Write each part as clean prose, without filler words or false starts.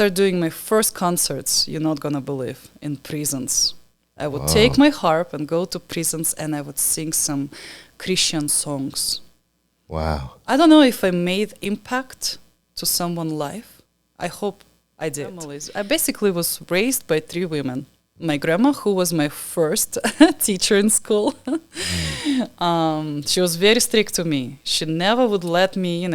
started doing my first concerts, you're not going to believe, in prisons. I would take my harp and go to prisons, and I would sing some Christian songs. Wow. I don't know if I made impact to someone's life. I hope I did. I basically was raised by 3 women. My grandma, who was my first teacher in school, she was very strict to me. She never would let me,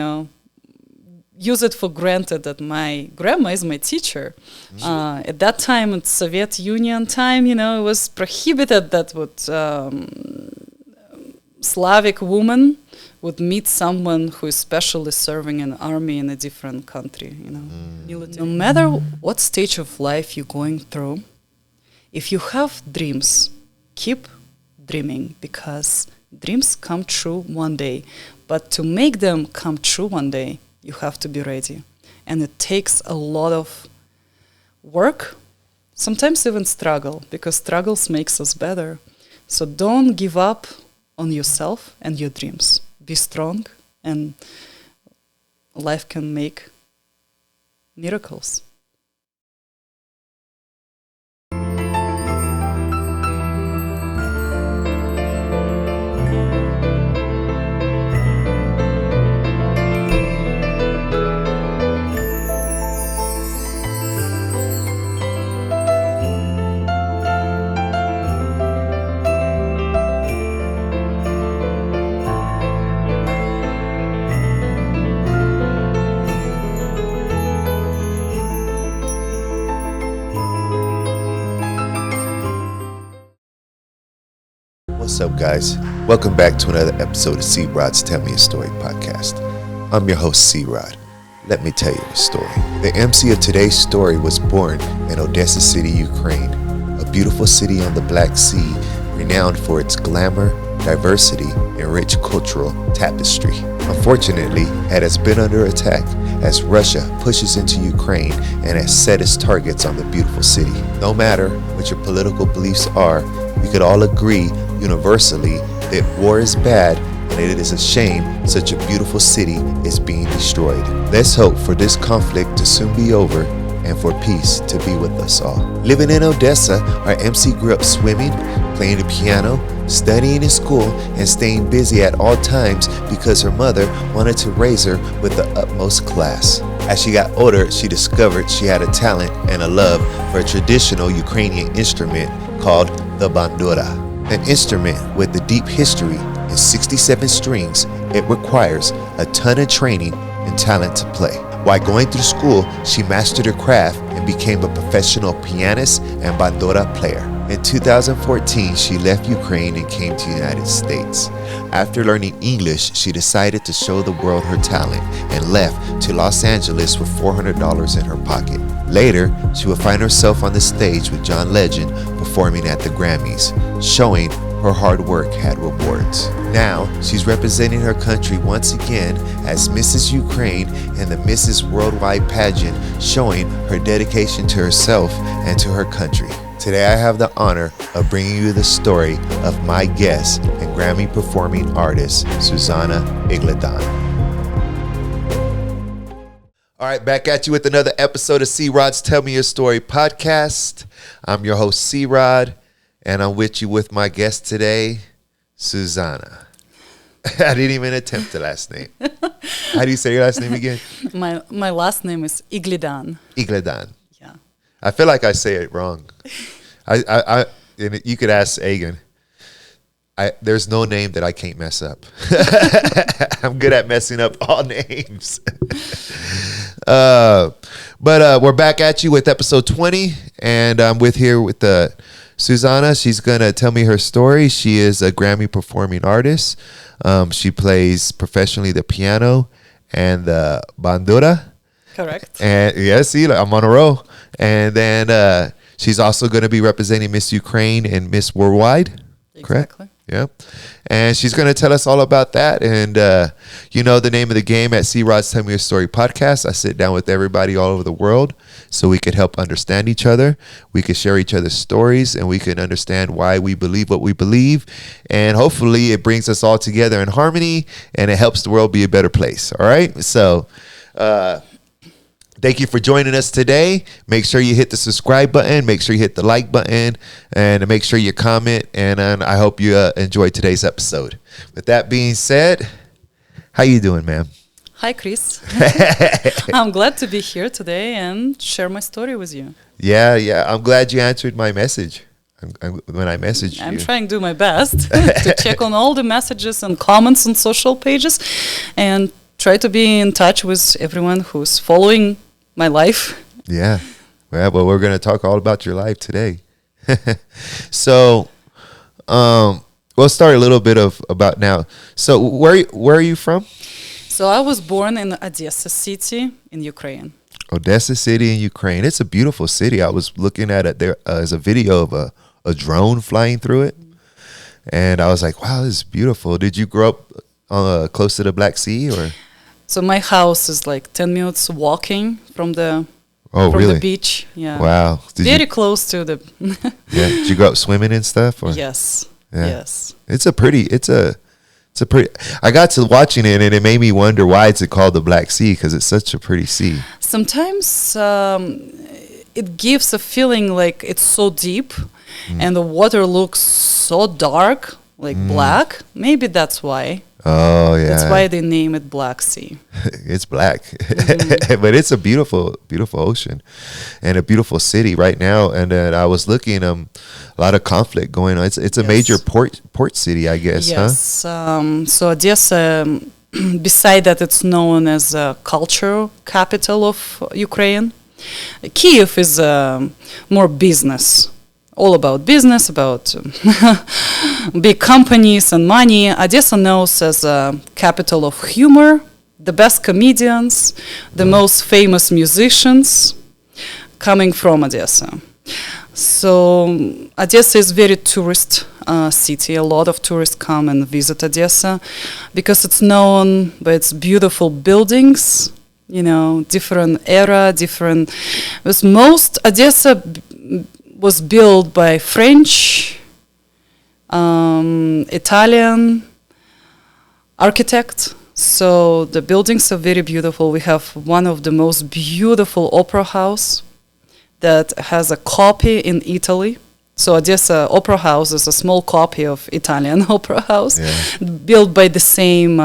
use it for granted that my grandma is my teacher. At that time, in Soviet Union time, it was prohibited that Slavic woman would meet someone who is specially serving in the army in a different country. No matter what stage of life you're going through, if you have dreams, keep dreaming, because dreams come true one day. But to make them come true one day, you have to be ready. And it takes a lot of work, sometimes even struggle, because struggles makes us better. So don't give up on yourself and your dreams. Be strong, and life can make miracles. What's up, guys? Welcome back to another episode of C-Rod's Tell Me a Story podcast. I'm your host, C-Rod. Let me tell you a story. The MC of today's story was born in Odessa City, Ukraine, a beautiful city on the Black Sea, renowned for its glamour, diversity, and rich cultural tapestry. Unfortunately, it has been under attack as Russia pushes into Ukraine and has set its targets on the beautiful city. No matter what your political beliefs are, we could all agree universally that war is bad and it is a shame such a beautiful city is being destroyed. Let's hope for this conflict to soon be over and for peace to be with us all. Living in Odessa, our MC grew up swimming, playing the piano, studying in school, and staying busy at all times because her mother wanted to raise her with the utmost class. As she got older, she discovered she had a talent and a love for a traditional Ukrainian instrument called the bandura. An instrument with a deep history and 67 strings, it requires a ton of training and talent to play. While going through school, she mastered her craft and became a professional pianist and bandura player. In 2014, she left Ukraine and came to the United States. After learning English, she decided to show the world her talent and left to Los Angeles with $400 in her pocket. Later, she would find herself on the stage with John Legend performing at the Grammys, showing her hard work had rewards. Now, she's representing her country once again as Mrs. Ukraine in the Mrs. Worldwide pageant, showing her dedication to herself and to her country. Today, I have the honor of bringing you the story of my guest and Grammy performing artist, Siuzanna Iglidan. All right, back at you with another episode of C-Rod's Tell Me Your Story podcast. I'm your host, C-Rod, and I'm with you with my guest today, Siuzanna. I didn't even attempt the last name. How do you say your last name again? My last name is Iglidan. Iglidan. Yeah. I feel like I say it wrong. And you could ask Agan. There's no name that I can't mess up. I'm good at messing up all names. But we're back at you with episode 20, and I'm here with Siuzanna. She's going to tell me her story. She is a Grammy performing artist. She plays professionally the piano and the bandura. Correct. And yeah, see, I'm on a roll. And then she's also going to be representing Miss Ukraine and Miss Worldwide. Correct? Exactly. Yeah. And she's going to tell us all about that. And you know the name of the game at C-Rod's Tell Me Your Story podcast. I sit down with everybody all over the world so we could help understand each other. We could share each other's stories, and we can understand why we believe what we believe. And hopefully it brings us all together in harmony, and it helps the world be a better place. All right? So Thank you for joining us today. Make sure you hit the subscribe button. Make sure you hit the like button. And make sure you comment. And I hope you enjoyed today's episode. With that being said, how you doing, ma'am? Hi, Chris. I'm glad to be here today and share my story with you. Yeah. I'm glad you answered my message when I messaged you. I'm trying to do my best to check on all the messages and comments on social pages and try to be in touch with everyone who's following my life. Yeah. Well, we're going to talk all about your life today. So, we'll start a little bit about now. So, where are you from? So I was born in Odessa city in Ukraine. Odessa city in Ukraine. It's a beautiful city. I was looking at it. There is a video of a drone flying through it. And I was like, wow, this is beautiful. Did you grow up close to the Black Sea? Or? So my house is like 10 minutes walking from the the beach. Yeah. Wow. Very close to the... Yeah. Did you grow up swimming and stuff? Or? Yes. Yeah. Yes. It's a pretty... I got to watching it and it made me wonder why it's called the Black Sea, because it's such a pretty sea. Sometimes it gives a feeling like it's so deep and the water looks so dark, like black. Maybe that's why. Oh, yeah. That's why they name it Black Sea. It's black. But it's a beautiful, beautiful ocean and a beautiful city right now. And I was looking, a lot of conflict going on. It's a major port city, I guess, yes. Huh? So Odessa, beside that, it's known as a cultural capital of Ukraine. Kyiv is more business. All about business, about big companies and money. Odessa knows as a capital of humor, the best comedians, the most famous musicians coming from Odessa. So Odessa is very tourist city. A lot of tourists come and visit Odessa because it's known by its beautiful buildings, different era, with most Odessa was built by French, Italian architects. So the buildings are very beautiful. We have one of the most beautiful opera house that has a copy in Italy. So Odessa Opera House is a small copy of Italian opera house, built by the same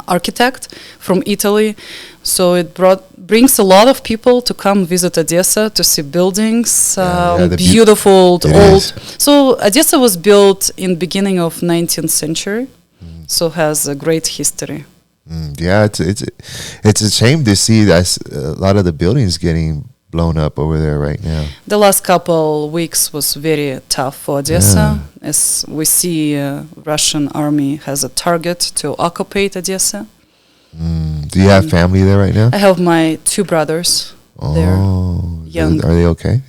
architect from Italy. So it brings a lot of people to come visit Odessa to see buildings, beautiful, old. So Odessa was built in beginning of 19th century, so has a great history. Yeah, it's a shame to see that a lot of the buildings getting blown up over there right now. The last couple weeks was very tough for Odessa, as we see Russian army has a target to occupy Odessa. Do you have family there right now? I have my two brothers there. Young. Are they okay?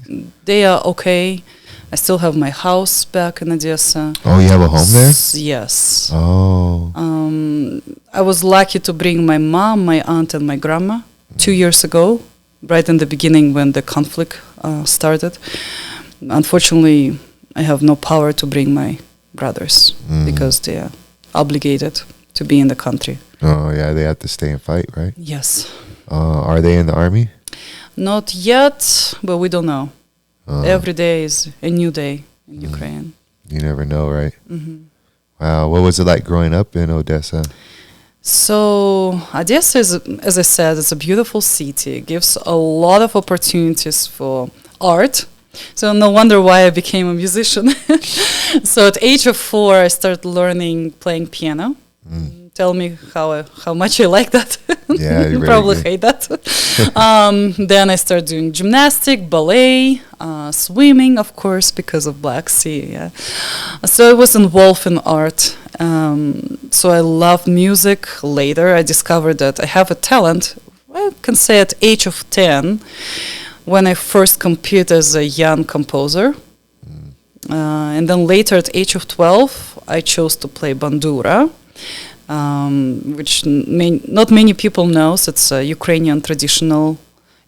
They are okay. I still have my house back in Odessa. Oh, you have a home there? Yes. Oh. I was lucky to bring my mom, my aunt, and my grandma 2 years ago, right in the beginning when the conflict started. Unfortunately, I have no power to bring my brothers because they are obligated to be in the country. Oh, yeah, they have to stay and fight, right? Yes. Are they in the army? Not yet, but we don't know. Every day is a new day in Ukraine. You never know, right? Wow, what was it like growing up in Odessa? So Odessa is, as I said, it's a beautiful city. It gives a lot of opportunities for art. So no wonder why I became a musician. So at age of 4, I started learning playing piano. Tell me how much you like that. Yeah, you probably hate that. Then I started doing gymnastic, ballet, swimming, of course, because of Black Sea. Yeah. So I was involved in art. So I loved music. Later, I discovered that I have a talent. I can say at age of 10, when I first competed as a young composer. And then later, at age of 12, I chose to play bandura. Which not many people know. It's a Ukrainian traditional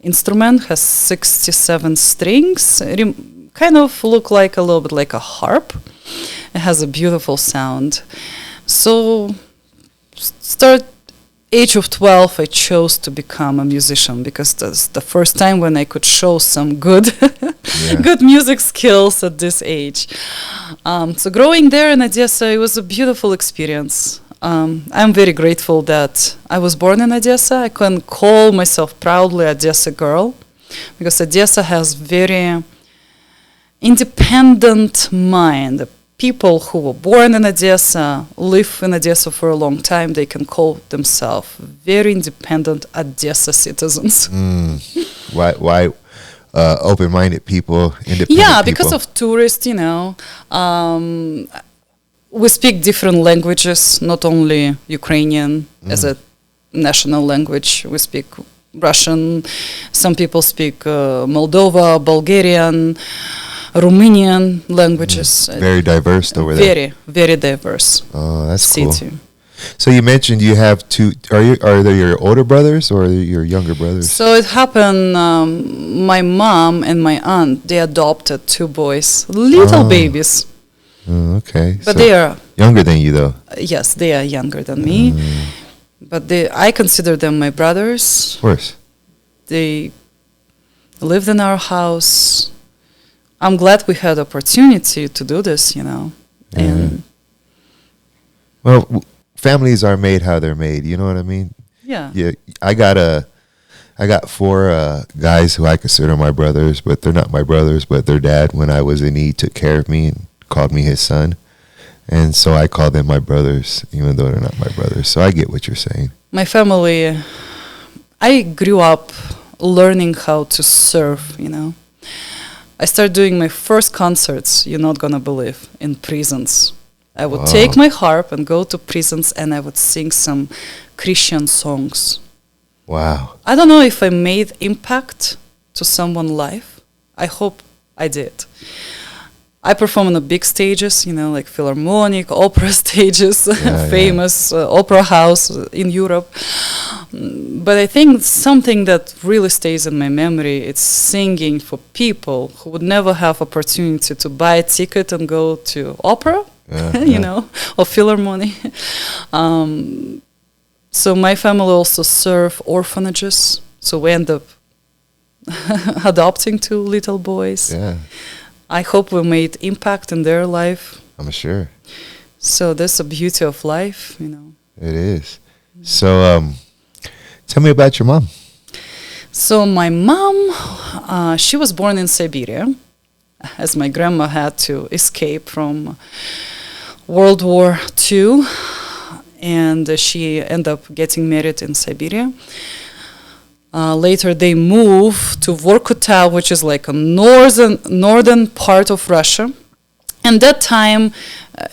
instrument, has 67 strings, kind of look like a little bit like a harp. It has a beautiful sound. So start age of 12, I chose to become a musician because that's the first time when I could show some good good music skills at this age. So growing there in Odessa, it was a beautiful experience. I'm very grateful that I was born in Odessa. I can call myself proudly Odessa girl because Odessa has very independent mind. The people who were born in Odessa, live in Odessa for a long time, they can call themselves very independent Odessa citizens. Why open-minded people, independent Yeah, people? because of tourists, you know. We speak different languages, not only Ukrainian as a national language. We speak Russian. Some people speak Moldova, Bulgarian, Romanian languages. Very diverse over there. Very, very diverse. Oh, that's city. cool. So you mentioned you have two. Are they your older brothers or your younger brothers? So it happened. My mom and my aunt, they adopted two boys, little babies. Oh, okay. But so they are younger than you, though. Yes, they are younger than me. But I consider them my brothers. Of course. They lived in our house. I'm glad we had opportunity to do this, you know. And well, families are made how they're made. You know what I mean? yeah. Yeah. I got four guys who I consider my brothers, but they're not my brothers. But their dad, when I was in need, took care of me and called me his son. And so I call them my brothers, even though they're not my brothers. So I get what you're saying. My family, I grew up learning how to serve, you know. I started doing my first concerts, you're not going to believe, in prisons. I would take my harp and go to prisons and I would sing some Christian songs. Wow. I don't know if I made impact to someone's life. I hope I did. I perform on the big stages, you know, like Philharmonic, opera stages, famous opera house in Europe. But I think something that really stays in my memory, it's singing for people who would never have opportunity to buy a ticket and go to opera, you know, or Philharmonic. So my family also serve orphanages. So we end up adopting two little boys. Yeah. I hope we made impact in their life. I'm sure. So that's the beauty of life, you know. It is. So tell me about your mom. So my mom, she was born in Siberia, as my grandma had to escape from World War II, and she ended up getting married in Siberia. Later they moved to Vorkuta, which is like a northern part of Russia. And that time,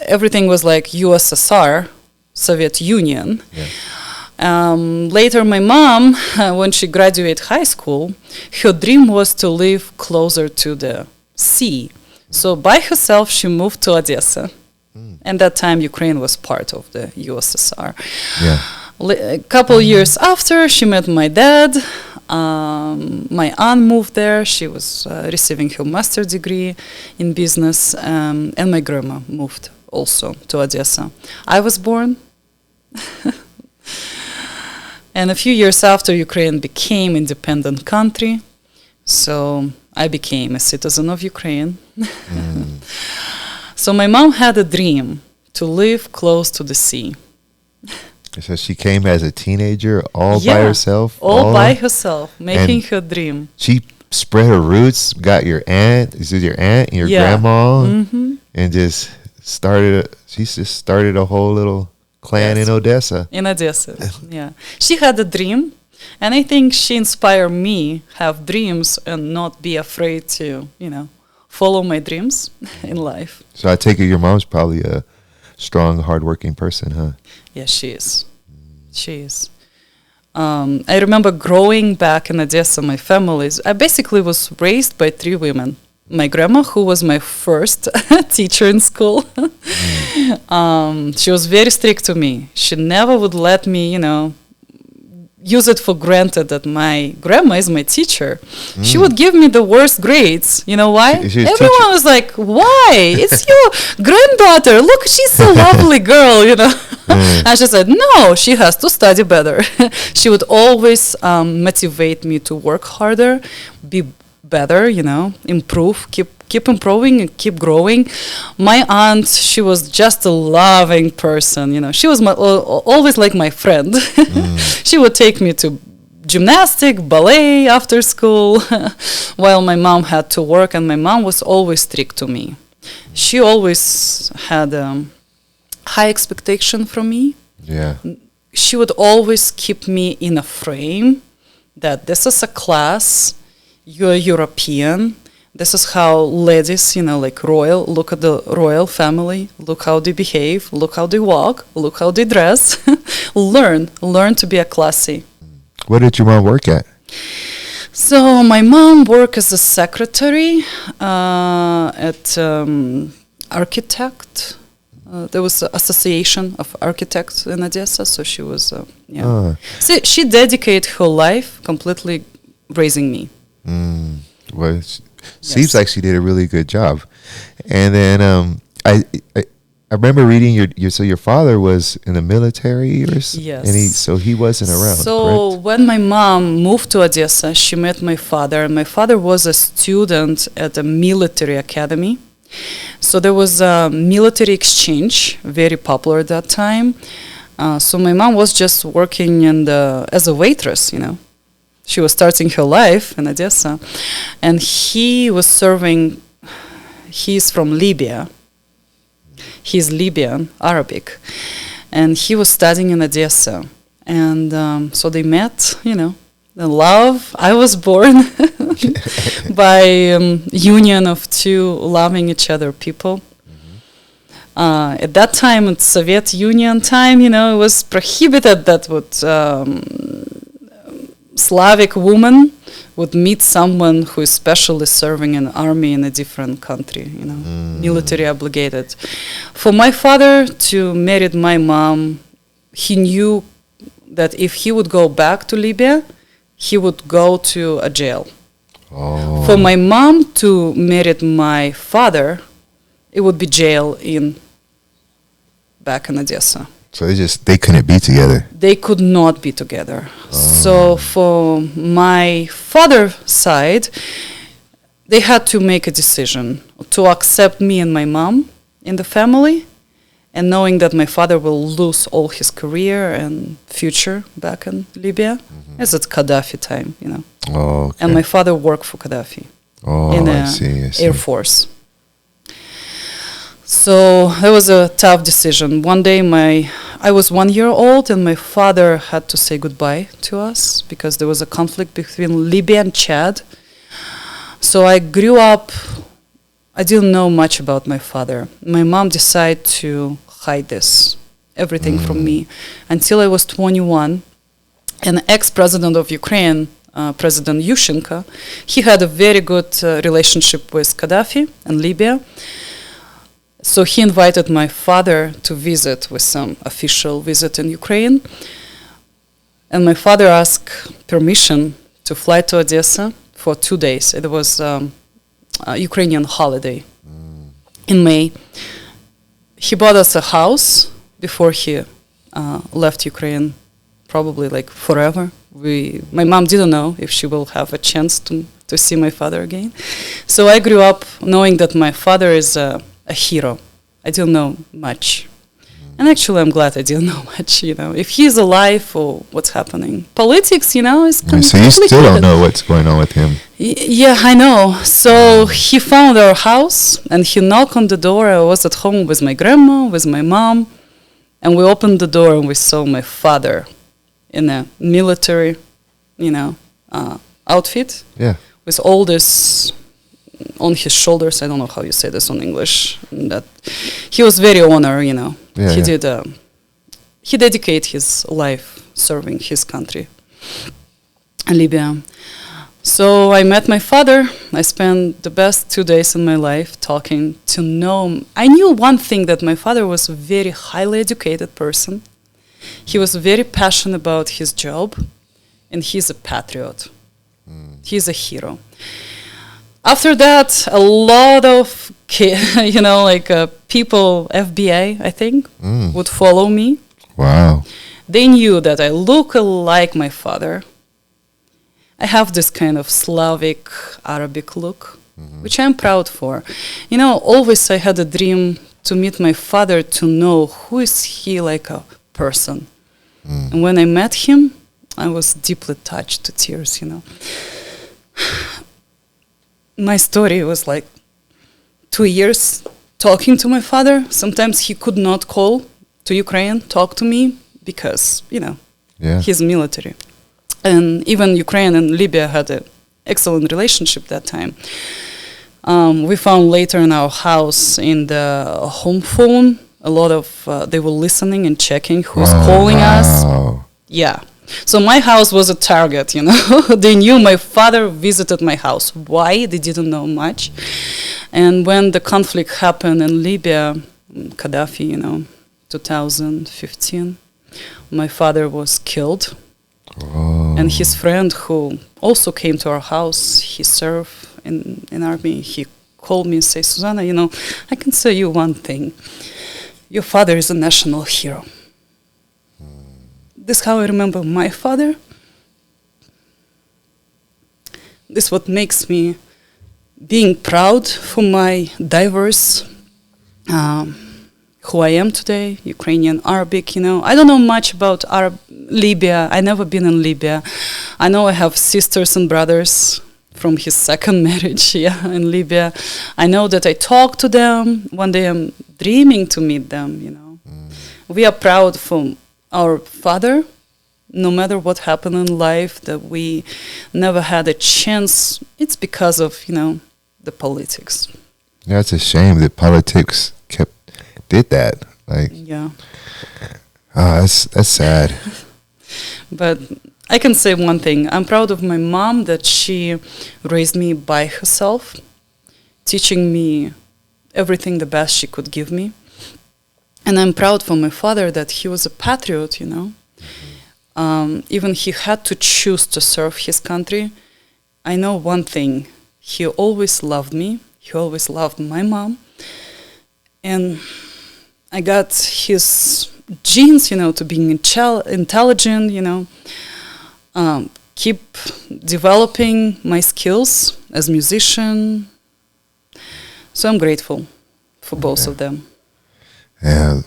everything was like USSR, Soviet Union. Yeah. Later, my mom, when she graduated high school, her dream was to live closer to the sea. So by herself, she moved to Odessa. And that time, Ukraine was part of the USSR. Yeah. A couple years after, she met my dad. My aunt moved there. She was receiving her master's degree in business. And my grandma moved also to Odessa. I was born. And a few years after, Ukraine became independent country. So I became a citizen of Ukraine. So my mom had a dream to live close to the sea. So she came as a teenager all by herself? All by herself, making her dream. She spread her roots, got your aunt, is it your aunt and your grandma, and just started a whole little clan in Odessa. In Odessa, yeah. She had a dream, and I think she inspired me have dreams and not be afraid to, you know, follow my dreams in life. So I take it your mom's probably a strong, hardworking person, huh? Yeah, she is. She is. I remember growing back in Odessa, my families. I basically was raised by three women. My grandma, who was my first teacher in school, she was very strict to me. She never would let me, you know, use it for granted that my grandma is my teacher. She would give me the worst grades. You know why? Everyone was like, why? It's your granddaughter. Look, she's a lovely girl, you know. And she said, no, she has to study better. She would always motivate me to work harder, be better, improve, keep improving and keep growing. My aunt, she was just a loving person, she was always like my friend. She would take me to gymnastic, ballet after school, while my mom had to work, and my mom was always strict to me. She always had high expectation from me. Yeah. She would always keep me in a frame that this is a class, you're European, this is how ladies, like royal, look at the royal family, look how they behave, look how they walk, look how they dress. Learn to be a classy. What did your mom work at? So my mom worked as a secretary at architect. There was an association of architects in Odessa, so she was, So she dedicated her life completely raising me. Well, seems like she did a really good job. And then I remember reading your father was in the military, yes, and he wasn't around. So correct? when my mom moved to Odessa, she met my father, and my father was a student at a military academy. So there was a military exchange, very popular at that time. So my mom was just working as a waitress, She was starting her life in Odessa, and he was serving. He's from Libya. He's Libyan, Arabic, and he was studying in Odessa. And so they met, the love. I was born by union of two loving each other people. At that time, in Soviet Union time, it was prohibited that Slavic woman would meet someone who is specially serving in army in a different country, military obligated. For my father to marry my mom, he knew that if he would go back to Libya, he would go to a jail. Oh. For my mom to marry my father, it would be jail back in Odessa. So they couldn't be together. They could not be together. So for my father's side, they had to make a decision to accept me and my mom in the family, and knowing that my father will lose all his career and future back in Libya, as at Gaddafi time, Oh, okay. And my father worked for Gaddafi in the Air Force. So it was a tough decision. One day I was 1 year old, and my father had to say goodbye to us because there was a conflict between Libya and Chad. So I grew up, I didn't know much about my father. My mom decided to hide everything from me until I was 21. An ex-president of Ukraine, President Yushchenko, he had a very good relationship with Gaddafi in Libya. So he invited my father to visit with some official visit in Ukraine. And my father asked permission to fly to Odessa for 2 days. It was a Ukrainian holiday in May. He bought us a house before he left Ukraine, probably like forever. My mom didn't know if she will have a chance to see my father again. So I grew up knowing that my father is a hero. I didn't know much. And actually, I'm glad I didn't know much, if he's alive or what's happening. Politics, is complicated. So you still don't know what's going on with him. Yeah, I know. So he found our house, and he knocked on the door. I was at home with my grandma, with my mom, and we opened the door, and we saw my father in a military, outfit. Yeah. With all this on his shoulders. I don't know how you say this in English. That he was very honored, Yeah, he dedicated his life serving his country, Libya. So I met my father. I spent the best 2 days in my life talking to know him. I knew one thing, that my father was a very highly educated person. He was very passionate about his job, and he's a patriot. He's a hero. After that, a lot of people, FBI, I think, would follow me. Wow. They knew that I look like my father. I have this kind of Slavic Arabic look, which I'm proud for. You know, always I had a dream to meet my father, to know who is he like a person. And when I met him, I was deeply touched to tears, you know. My story was like 2 years talking to my father. Sometimes he could not call to Ukraine, talk to me, because, you know, he's military. And even Ukraine and Libya had an excellent relationship that time. We found later in our house, in the home phone, a lot of, they were listening and checking who's calling us. Yeah. So my house was a target, you know. They knew my father visited my house. Why? They didn't know much. And when the conflict happened in Libya, Gaddafi, you know, 2015, my father was killed. And his friend, who also came to our house, he served in army, he called me and said, Siuzanna, you know, I can say you one thing. Your father is a national hero. This is how I remember my father. This is what makes me being proud for my diverse, who I am today, Ukrainian, Arabic, you know. I don't know much about Libya. I never been in Libya. I know I have sisters and brothers from his second marriage, in Libya. I know that I talk to them. One day I'm dreaming to meet them, you know. We are proud for our father, no matter what happened in life, that we never had a chance. It's because of, you know, the politics. Yeah, it's a shame that politics did that. Like, yeah. That's sad. But I can say one thing. I'm proud of my mom that she raised me by herself, teaching me everything the best she could give me. And I'm proud for my father that he was a patriot, you know. Even he had to choose to serve his country. I know one thing. He always loved me. He always loved my mom. And I got his genes, you know, to being intelligent, you know, keep developing my skills as musician. So I'm grateful for both of them. Yeah.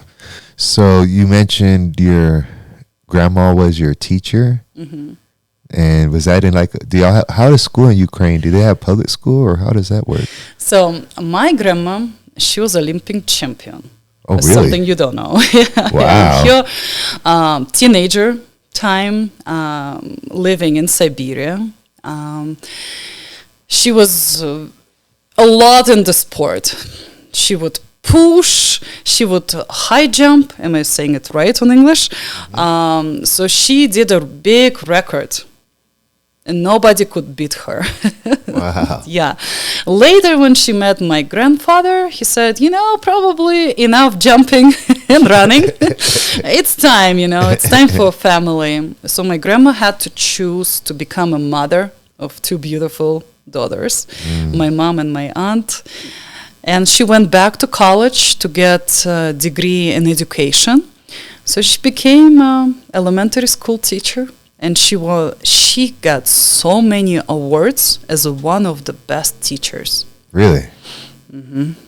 So you mentioned your grandma was your teacher. And was that in like, how does school in Ukraine, do they have public school or how does that work? So my grandma, she was Olympic champion. Oh, really? Something you don't know. Wow. Her teenager time, living in Siberia. She was a lot in the sport. She would push, she would high jump. Am I saying it right on English? So she did a big record. And nobody could beat her. Wow. Yeah. Later, when she met my grandfather, he said, you know, probably enough jumping and running. It's time, you know, it's time for a family. So my grandma had to choose to become a mother of two beautiful daughters, my mom and my aunt. And she went back to college to get a degree in education. So she became an elementary school teacher. And she got so many awards as one of the best teachers. Really?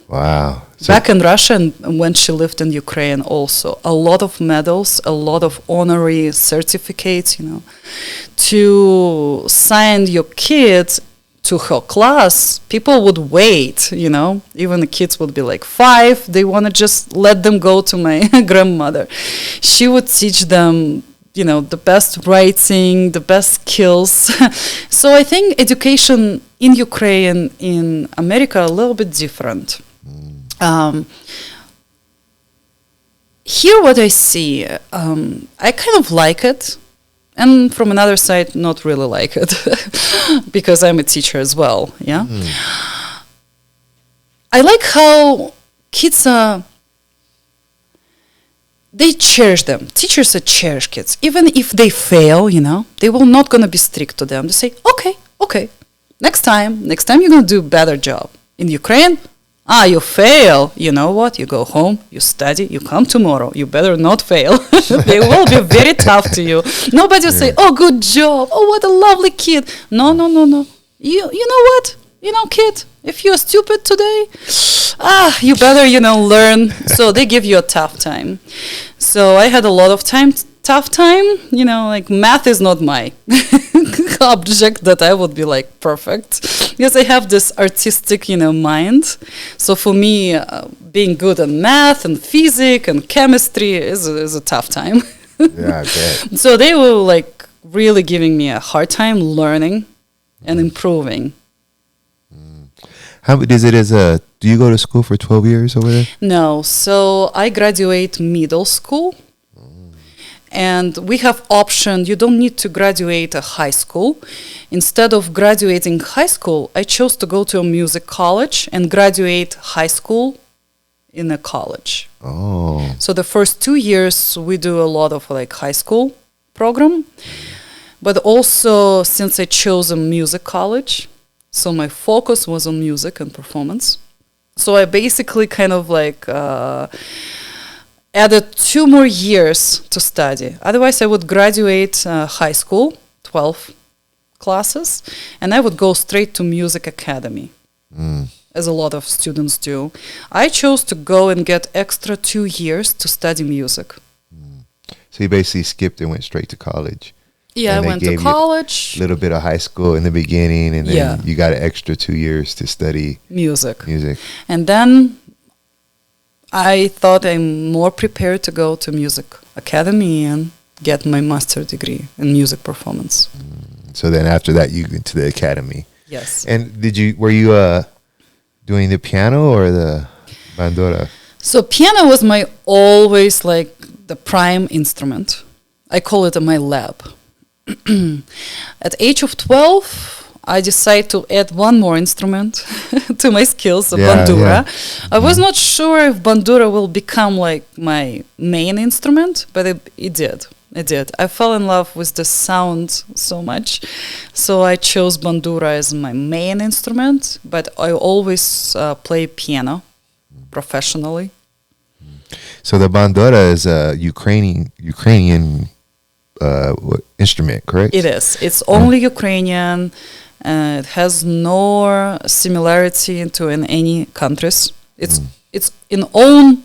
Wow. So back in Russia, and when she lived in Ukraine also, a lot of medals, a lot of honorary certificates, you know. To sign your kids to her class, people would wait, you know. Even the kids would be like 5. They want to just let them go to my grandmother. She would teach them, you know, the best writing, the best skills. So I think education in Ukraine, in America, a little bit different. Here what I see, I kind of like it. And from another side, not really like it. Because I'm a teacher as well, yeah? I like how kids are, they cherish them. Teachers cherish kids. Even if they fail, you know, they will not going to be strict to them. They say, okay, next time you're going to do a better job. In Ukraine, You fail. You know what? You go home, you study, you come tomorrow. You better not fail. They will be very tough to you. Nobody will say, oh, good job. Oh, what a lovely kid. No, no, no, no. You know what? Kid, if you're stupid today, you better, learn. So they give you a tough time. So I had a lot of tough time. Like math is not my object that I would be like perfect, because I have this artistic, mind. So for me, being good at math and physics and chemistry is a tough time. Yeah, I bet. So they were like really giving me a hard time learning and improving. How is it do you go to school for 12 years over there? No, so I graduate middle school, and we have option. You don't need to graduate a high school. Instead of graduating high school, I chose to go to a music college and graduate high school in a college. Oh. So the first 2 years we do a lot of like high school program, but also since I chose a music college, so my focus was on music and performance. So I basically kind of like added 2 more years to study. Otherwise, I would graduate high school, 12 classes, and I would go straight to music academy, as a lot of students do. I chose to go and get extra 2 years to study music. So you basically skipped and went straight to college. Yeah, I went to college. A little bit of high school in the beginning, and then you got an extra 2 years to study music. And then I thought I'm more prepared to go to music academy and get my master's degree in music performance. So then after that, you went to the academy. Yes. And were you doing the piano or the bandura? So piano was my always like the prime instrument. I call it my lab. At age of 12, I decided to add one more instrument to my skills, bandura. Yeah. I was not sure if bandura will become like my main instrument, but it did. It did. I fell in love with the sound so much, so I chose bandura as my main instrument, but I always play piano professionally. So the bandura is a Ukrainian instrument, correct? It is. It's only Ukrainian. It has no similarity to in any countries. It's in own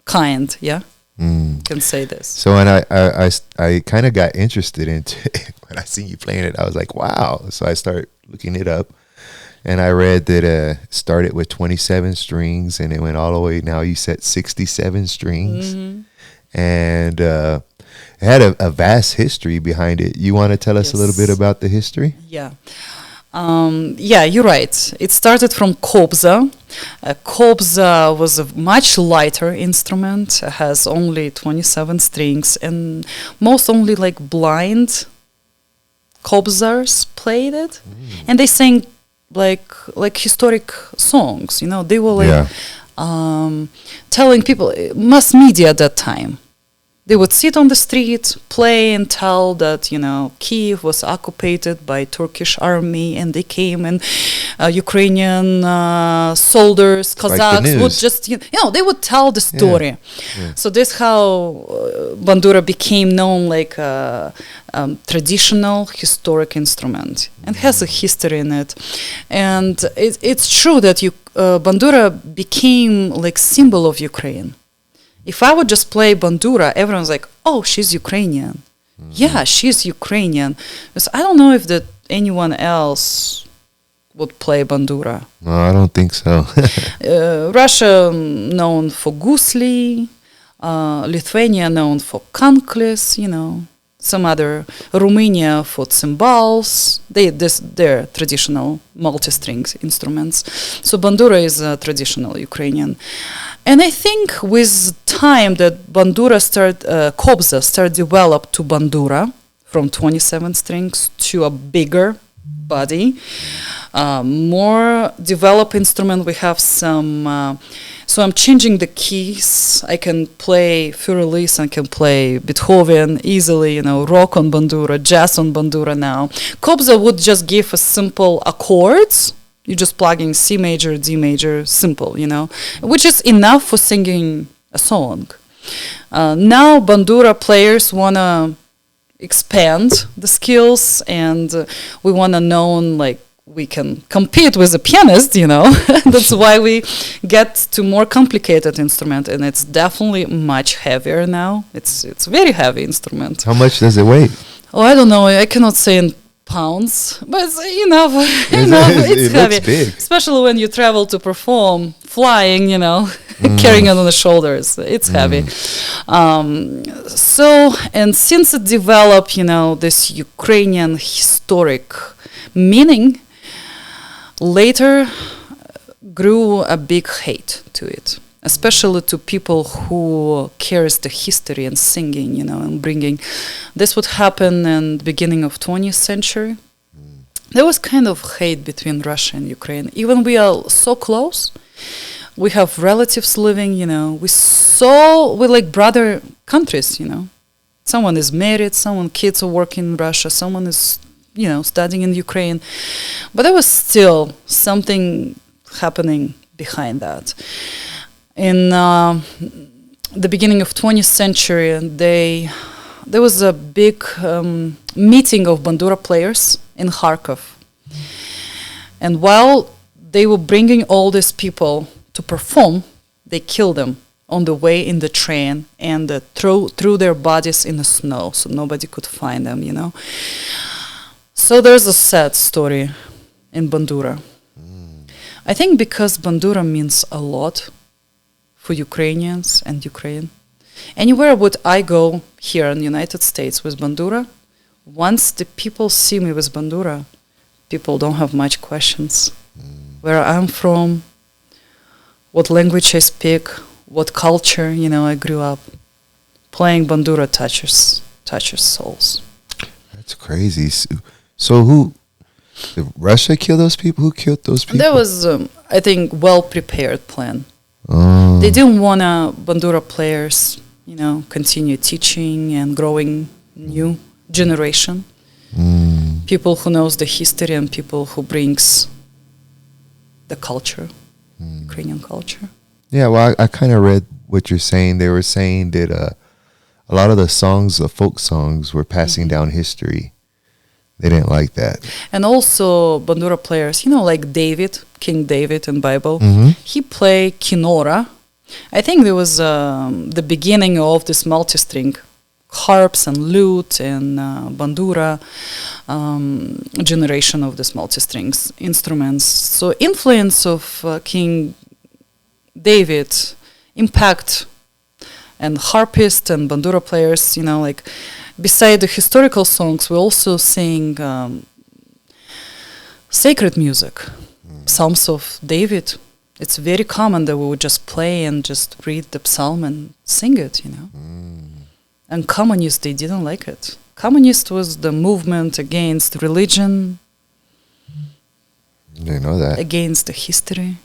kind. Yeah, can say this. So when I kind of got interested into it when I seen you playing it, I was like, wow. So I started looking it up, and I read that it started with 27 strings and it went all the way. Now you set 67 strings, and it had a vast history behind it. You want to tell us a little bit about the history? Yeah. Yeah, you're right. It started from kobza. Kobza was a much lighter instrument. It has only 27 strings, and most only like blind kobzars played it. And they sang like historic songs. They were like telling people, mass media at that time. They would sit on the street, play and tell that, Kyiv was occupied by Turkish army, and they came, and Ukrainian soldiers, Kazakhs would just, they would tell the story. Yeah. So this how bandura became known like a traditional historic instrument, and has a history in it. And it's true that bandura became like symbol of Ukraine. If I would just play bandura, everyone's like, oh, she's Ukrainian. Yeah, she's Ukrainian. Because I don't know if anyone else would play bandura. No, I don't think so. Russia known for gusli, Lithuania known for kanklis, some other, Romania for cymbals. They're traditional multi-string instruments. So bandura is traditional Ukrainian. And I think with time that kobza started develop to bandura from 27 strings to a bigger body, more developed instrument. We have some, so I'm changing the keys. I can play Fur-Elise, I can play Beethoven easily, rock on bandura, jazz on bandura now. Kobza would just give us simple accords, You're just plugging C major, D major, simple, which is enough for singing a song. Now bandura players want to expand the skills, and we want to know, like, we can compete with a pianist, That's why we get to more complicated instrument, and it's definitely much heavier now. It's a very heavy instrument. How much does it weigh? Oh, I don't know. I cannot say in pounds, but it's enough. It's heavy. Looks big. Especially when you travel to perform, flying, carrying it on the shoulders. It's heavy. And since it developed, this Ukrainian historic meaning, later grew a big hate to it, especially to people who cares the history and singing, and bringing. This would happen in the beginning of 20th century. There was kind of hate between Russia and Ukraine. Even we are so close, we have relatives living, we're like brother countries, Someone is married, kids are working in Russia, someone is studying in Ukraine. But there was still something happening behind that. In the beginning of 20th century, there was a big meeting of bandura players in Kharkov. And while they were bringing all these people to perform, they killed them on the way in the train and threw their bodies in the snow so nobody could find them, So there's a sad story in bandura. I think because bandura means a lot for Ukrainians and Ukraine. Anywhere would I go here in the United States with bandura, once the people see me with bandura, people don't have much questions. Where I'm from, what language I speak, what culture, I grew up. Playing bandura touches souls. That's crazy. So did Russia kill those people? Who killed those people? There was, I think, well-prepared plan. Oh. They didn't want bandura players, continue teaching and growing new generation. People who knows the history and people who brings the culture, Ukrainian culture. Yeah, well, I kind of read what you're saying. They were saying that a lot of the songs, the folk songs, were passing down history. They didn't like that. And also bandura players, like David, King David in Bible, he played kinora. I think there was the beginning of this multi-string harps and lute and bandura generation of this multi-strings instruments. So influence of King David impact and harpist and bandura players, like beside the historical songs, we also sing sacred music, Psalms of David. It's very common that we would just play and just read the psalm and sing it, And communists, they didn't like it. Communist was the movement against religion. Didn't know that. Against the history.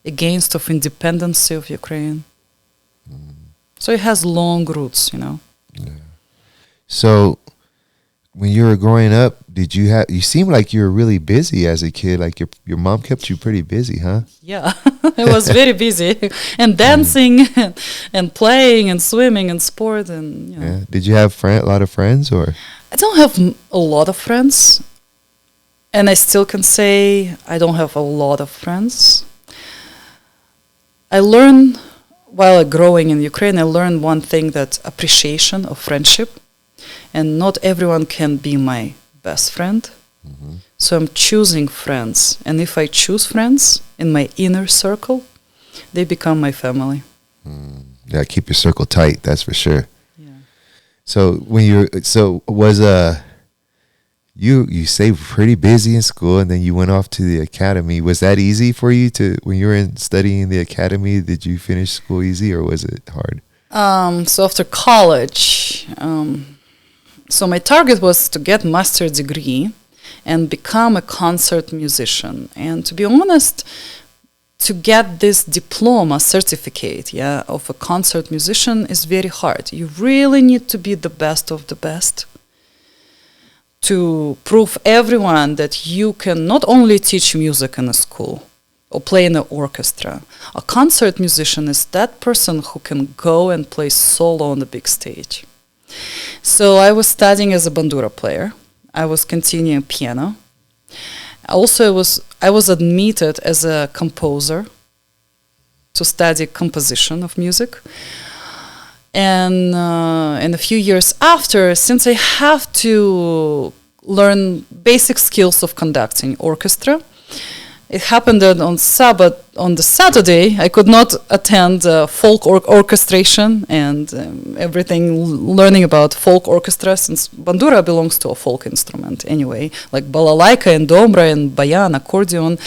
Against of independence of Ukraine. So it has long roots, Yeah. So when you were growing up, you seemed like you were really busy as a kid, like your mom kept you pretty busy, huh? Yeah, I was very busy and dancing and playing and swimming and sport and Yeah. Did you have a lot of friends or? I don't have a lot of friends, and I still can say I don't have a lot of friends. I learned while growing in Ukraine, I learned one thing, that appreciation of friendship. And not everyone can be my best friend. So I'm choosing friends. And if I choose friends in my inner circle, they become my family. Yeah, keep your circle tight, that's for sure. Yeah. So you stayed pretty busy in school and then you went off to the academy. Was that easy for you when you were studying the academy, did you finish school easy or was it hard? So after college, so my target was to get master's degree and become a concert musician. And to be honest, to get this diploma certificate, of a concert musician is very hard. You really need to be the best of the best to prove everyone that you can not only teach music in a school or play in an orchestra. A concert musician is that person who can go and play solo on the big stage. So I was studying as a bandura player. I was continuing piano. Also, I was admitted as a composer to study composition of music. And a few years after, since I have to learn basic skills of conducting orchestra, it happened that on the Saturday, I could not attend folk orchestration and everything, learning about folk orchestra, since bandura belongs to a folk instrument anyway, like balalaika and dobra and bayan, accordion.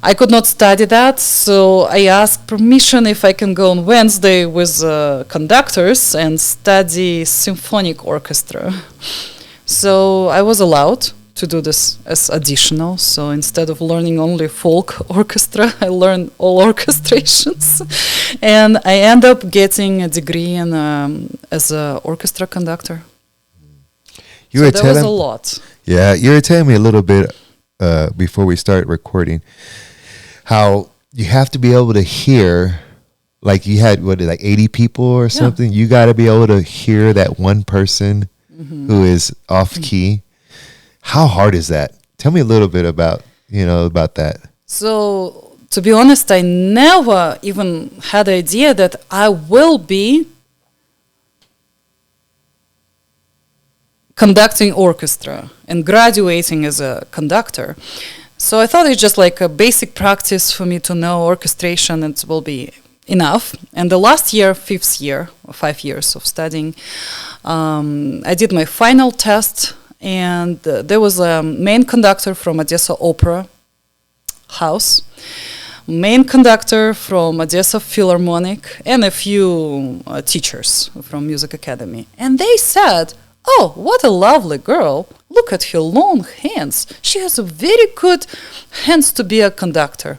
I could not study that, so I asked permission if I can go on Wednesday with conductors and study symphonic orchestra. So I was allowed to do this as additional. So instead of learning only folk orchestra, I learned all orchestrations. And I end up getting a degree in as an orchestra conductor. So that was a lot. Yeah, you were telling me a little bit before we start recording how you have to be able to hear, like you had, like 80 people or something? You got to be able to hear that one person who is off key. How hard is that? Tell me a little bit about that. So, to be honest, I never even had the idea that I will be conducting orchestra and graduating as a conductor. So I thought it's just like a basic practice for me to know orchestration, and it will be enough. And the last year, 5th year, or 5 years of studying, I did my final test, and there was a main conductor from Odessa Opera House, main conductor from Odessa Philharmonic, and a few teachers from Music Academy. And they said, "Oh, what a lovely girl. Look at her long hands. She has a very good hands to be a conductor."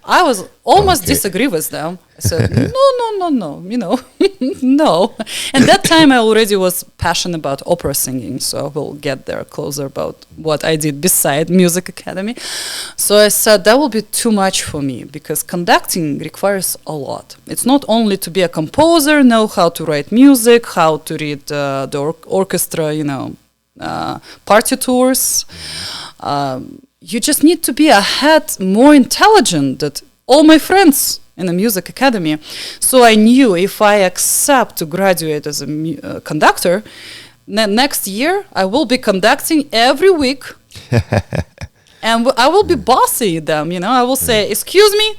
I was almost disagree with them. I said, no, no. And that time I already was passionate about opera singing, so we'll get there closer about what I did beside Music Academy. So I said that will be too much for me, because conducting requires a lot. It's not only to be a composer, know how to write music, how to read the orchestra, partitures. You just need to be ahead, more intelligent than all my friends in the Music Academy. So I knew if I accept to graduate as a conductor, next year I will be conducting every week. And I will be bossy them, I will say, "Excuse me,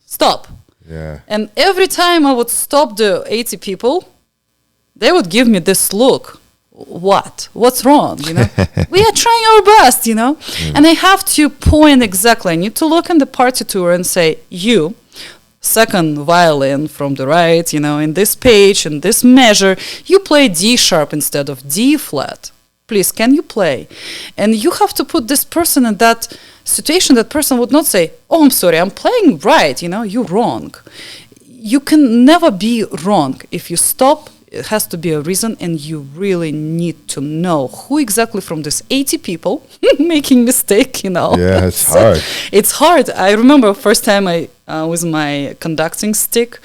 stop." Yeah. And every time I would stop the 80 people, they would give me this look. What's wrong? We are trying our best, and I have to point exactly. I need to look in the partiture and say, "You, second violin from the right, in this page, in this measure, you play D sharp instead of D flat. Please, can you play?" And you have to put this person in that situation. That person would not say, "Oh, I'm sorry, I'm playing right, you're wrong." You can never be wrong. If you stop, it has to be a reason, and you really need to know who exactly from these 80 people making mistake, Yeah, it's hard. It's hard. I remember first time I with my conducting stick,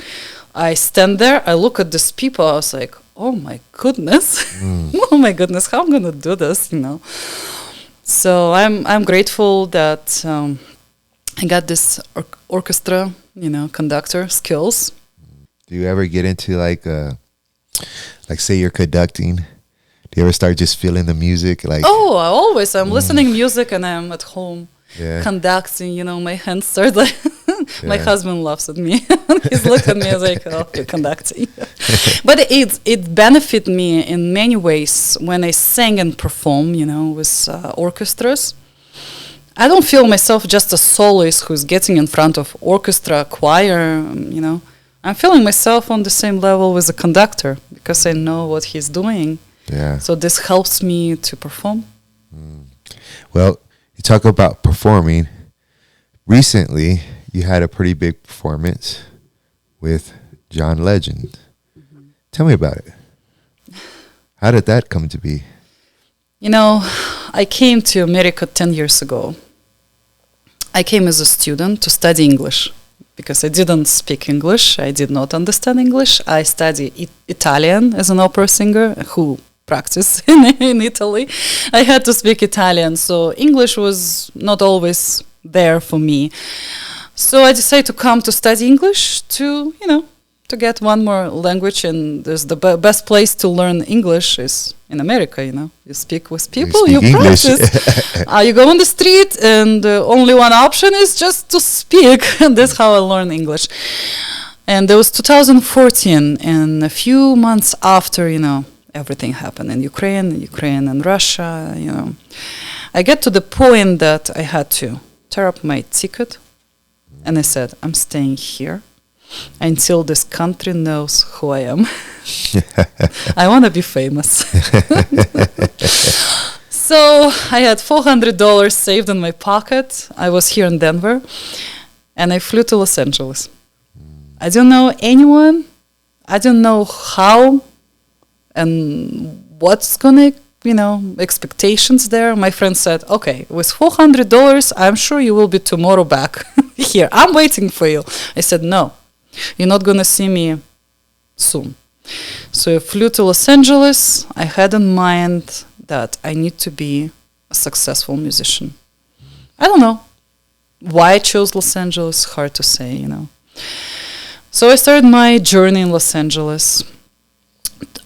I stand there, I look at these people, I was like, "Oh my goodness, oh my goodness, how I'm gonna do this?" So I'm grateful that I got this orchestra, conductor skills. Do you ever get into like say you're conducting? Do you ever start just feeling the music? I'm listening music and I'm at home conducting, my hands start like, my husband laughs at me. He's looking at me like, "Oh, you're conducting." But it benefited me in many ways when I sang and perform, with orchestras. I don't feel myself just a soloist who's getting in front of orchestra, choir, I'm feeling myself on the same level with a conductor because I know what he's doing. Yeah. So this helps me to perform. Well, you talk about performing. Recently, you had a pretty big performance with John Legend. Tell me about it. How did that come to be? You know, I came to America 10 years ago. I came as a student to study English because I didn't speak English. I did not understand English. I studied Italian as an opera singer who practiced in Italy. I had to speak Italian, so English was not always there for me. So I decided to come to study English to, to get one more language, and there's the best place to learn English is in America, You speak with people, you practice. You go on the street, and only one option is just to speak, and that's how I learned English. And it was 2014, and a few months after, everything happened in Ukraine and Russia, I get to the point that I had to tear up my ticket, and I said, I'm staying here until this country knows who I am. I want to be famous. So I had $400 saved in my pocket. I was here in Denver, and I flew to Los Angeles. I don't know anyone. I don't know how and what's gonna, expectations there. My friend said, okay, with $400, I'm sure you will be tomorrow back here. I'm waiting for you. I said, no. You're not going to see me soon. So I flew to Los Angeles. I had in mind that I need to be a successful musician. I don't know why I chose Los Angeles. Hard to say, So I started my journey in Los Angeles.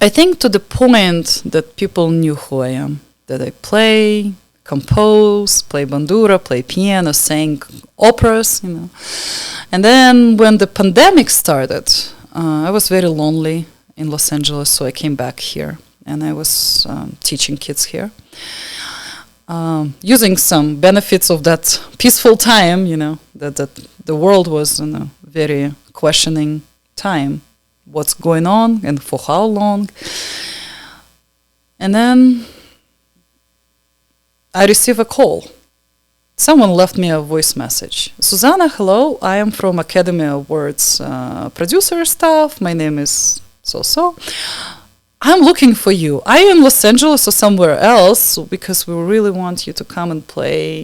I think to the point that people knew who I am, that I play, compose, play bandura, play piano, sang operas, And then when the pandemic started, I was very lonely in Los Angeles, so I came back here, and I was teaching kids here, using some benefits of that peaceful time, that the world was in a very questioning time, what's going on and for how long. And then I received a call. Someone left me a voice message. Siuzanna, hello, I am from Academy Awards producer staff. My name is so-so. I'm looking for you. Are you in Los Angeles or somewhere else? Because we really want you to come and play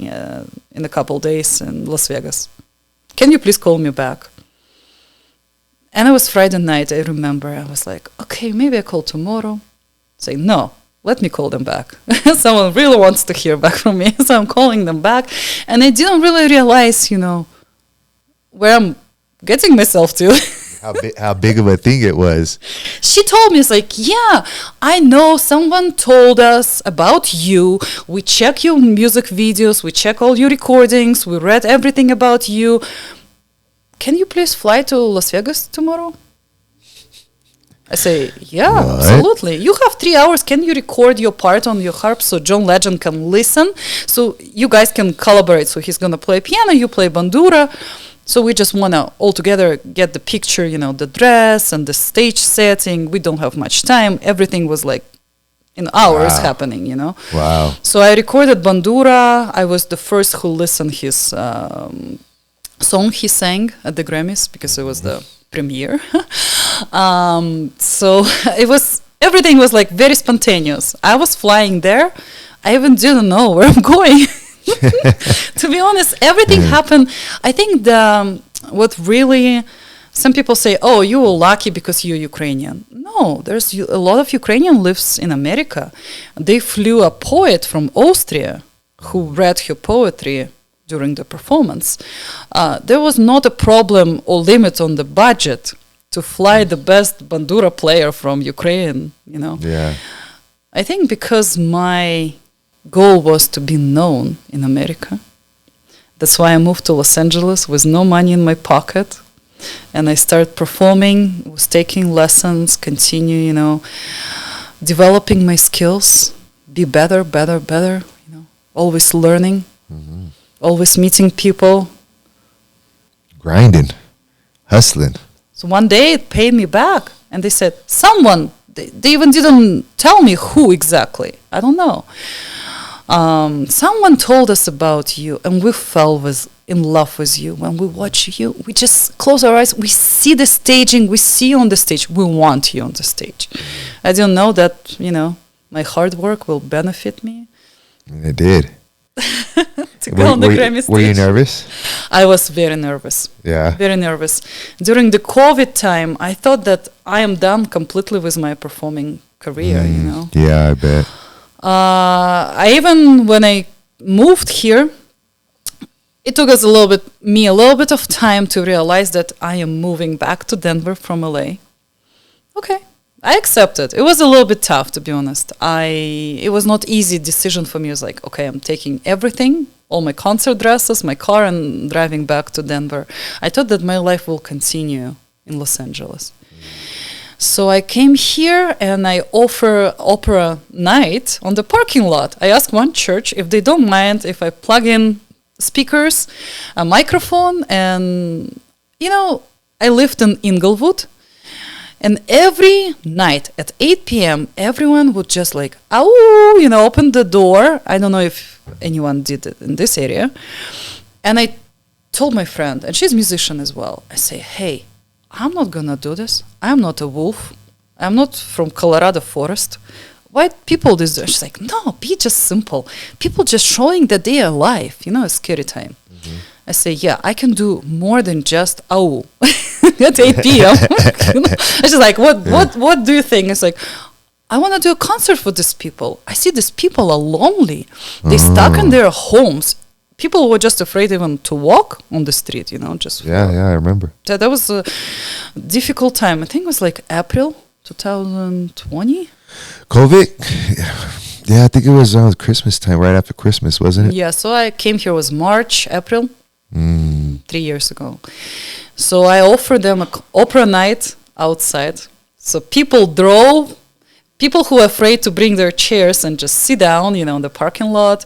in a couple days in Las Vegas. Can you please call me back? And it was Friday night, I remember. I was like, okay, maybe I call tomorrow. Say, no. Let me call them back. Someone really wants to hear back from me, so I'm calling them back. And I didn't really realize, where I'm getting myself to. How big of a thing it was. She told me, it's like, yeah, I know someone told us about you. We check your music videos. We check all your recordings. We read everything about you. Can you please fly to Las Vegas tomorrow? I say, yeah, what? Absolutely. You have 3 hours. Can you record your part on your harp so John Legend can listen? So you guys can collaborate. So he's going to play piano, you play bandura. So we just want to all together get the picture, the dress and the stage setting. We don't have much time. Everything was like in hours happening, Wow. So I recorded bandura. I was the first who listened his song he sang at the Grammys because it was the premiere. So everything was like very spontaneous. I was flying there. I even didn't know where I'm going. To be honest, everything happened. I think what really, some people say, oh, you were lucky because you're Ukrainian. No, there's a lot of Ukrainian lives in America. They flew a poet from Austria who read her poetry during the performance. There was not a problem or limit on the budget to fly the best bandura player from Ukraine, Yeah. I think because my goal was to be known in America. That's why I moved to Los Angeles with no money in my pocket. And I started performing, was taking lessons, continue, developing my skills, be better, always learning, always meeting people. Grinding, hustling. So one day it paid me back. And they said, someone, they even didn't tell me who exactly. I don't know. Someone told us about you and we fell in love with you. When we watch you, we just close our eyes. We see the staging. We see you on the stage. We want you on the stage. I didn't know that, my hard work will benefit me. And it did. To go on the Grammy stage. Were you nervous? I was very nervous. Yeah. Very nervous. During the COVID time, I thought that I am done completely with my performing career, you know. Yeah, I bet. When I moved here, it took us a little bit of time to realize that I am moving back to Denver from LA. Okay, I accepted. It was a little bit tough, to be honest. It was not easy decision for me. It was like, okay, I'm taking everything, all my concert dresses, my car, and driving back to Denver. I thought that my life will continue in Los Angeles. So I came here and I offer opera night on the parking lot. I asked one church if they don't mind if I plug in speakers, a microphone, and, you know, I lived in Inglewood. And every night at 8 p.m., everyone would just like, oh, you know, open the door. I don't know if anyone did it in this area. And I told my friend, and she's a musician as well, I say, hey, I'm not going to do this. I'm not a wolf. I'm not from Colorado forest. Why people do this? She's like, no, be just simple. People just showing that they are alive, you know, a scary time. Mm-hmm. I say, yeah, I can do more than just ow at 8 p.m. You know? I just like, what do you think? It's like, I want to do a concert for these people. I see these people are lonely. They stuck in their homes. People were just afraid even to walk on the street, you know, just. Yeah, I remember. That was a difficult time. I think it was like April 2020. COVID? Yeah, I think it was around Christmas time, right after Christmas, wasn't it? Yeah, so I came here was March, April, 3 years ago. So I offered them an opera night outside. So people who are afraid to bring their chairs and just sit down, you know, in the parking lot.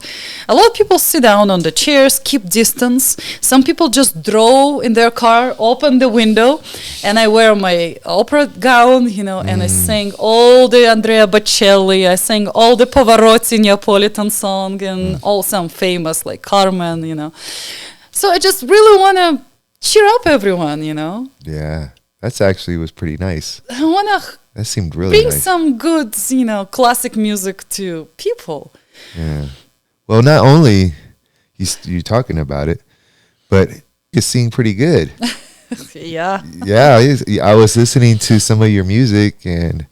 A lot of people sit down on the chairs, keep distance. Some people just drove in their car, open the window, and I wear my opera gown, you know, and I sang all the Andrea Bocelli, I sang all the Pavarotti Neapolitan song, and all some famous like Carmen, you know. So I just really want to cheer up everyone, you know. Yeah, that's actually was pretty nice. I want to that seemed really bring nice. some good, you know, classic music to people. Yeah. Well, not only you're talking about it, but you sing pretty good. Yeah. Yeah, I was listening to some of your music, and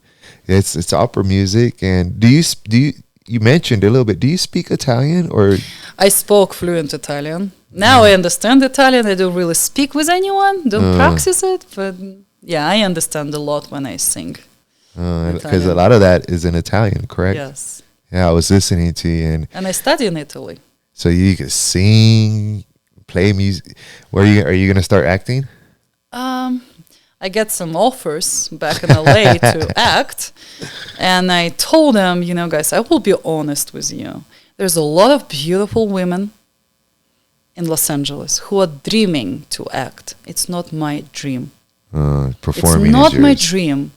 it's opera music. And do you mentioned a little bit? Do you speak Italian or? I spoke fluent Italian. Now I understand Italian. I don't really speak with anyone. Don't practice it, but yeah, I understand a lot when I sing. Because a lot of that is in Italian, correct? Yes. Yeah, I was listening to you, and I study in Italy. So you can sing, play music. Are you gonna start acting? I get some offers back in LA to act, and I told them, you know, guys, I will be honest with you. There's a lot of beautiful women in Los Angeles who are dreaming to act. It's not my dream. Performing it's not is my yours. dream.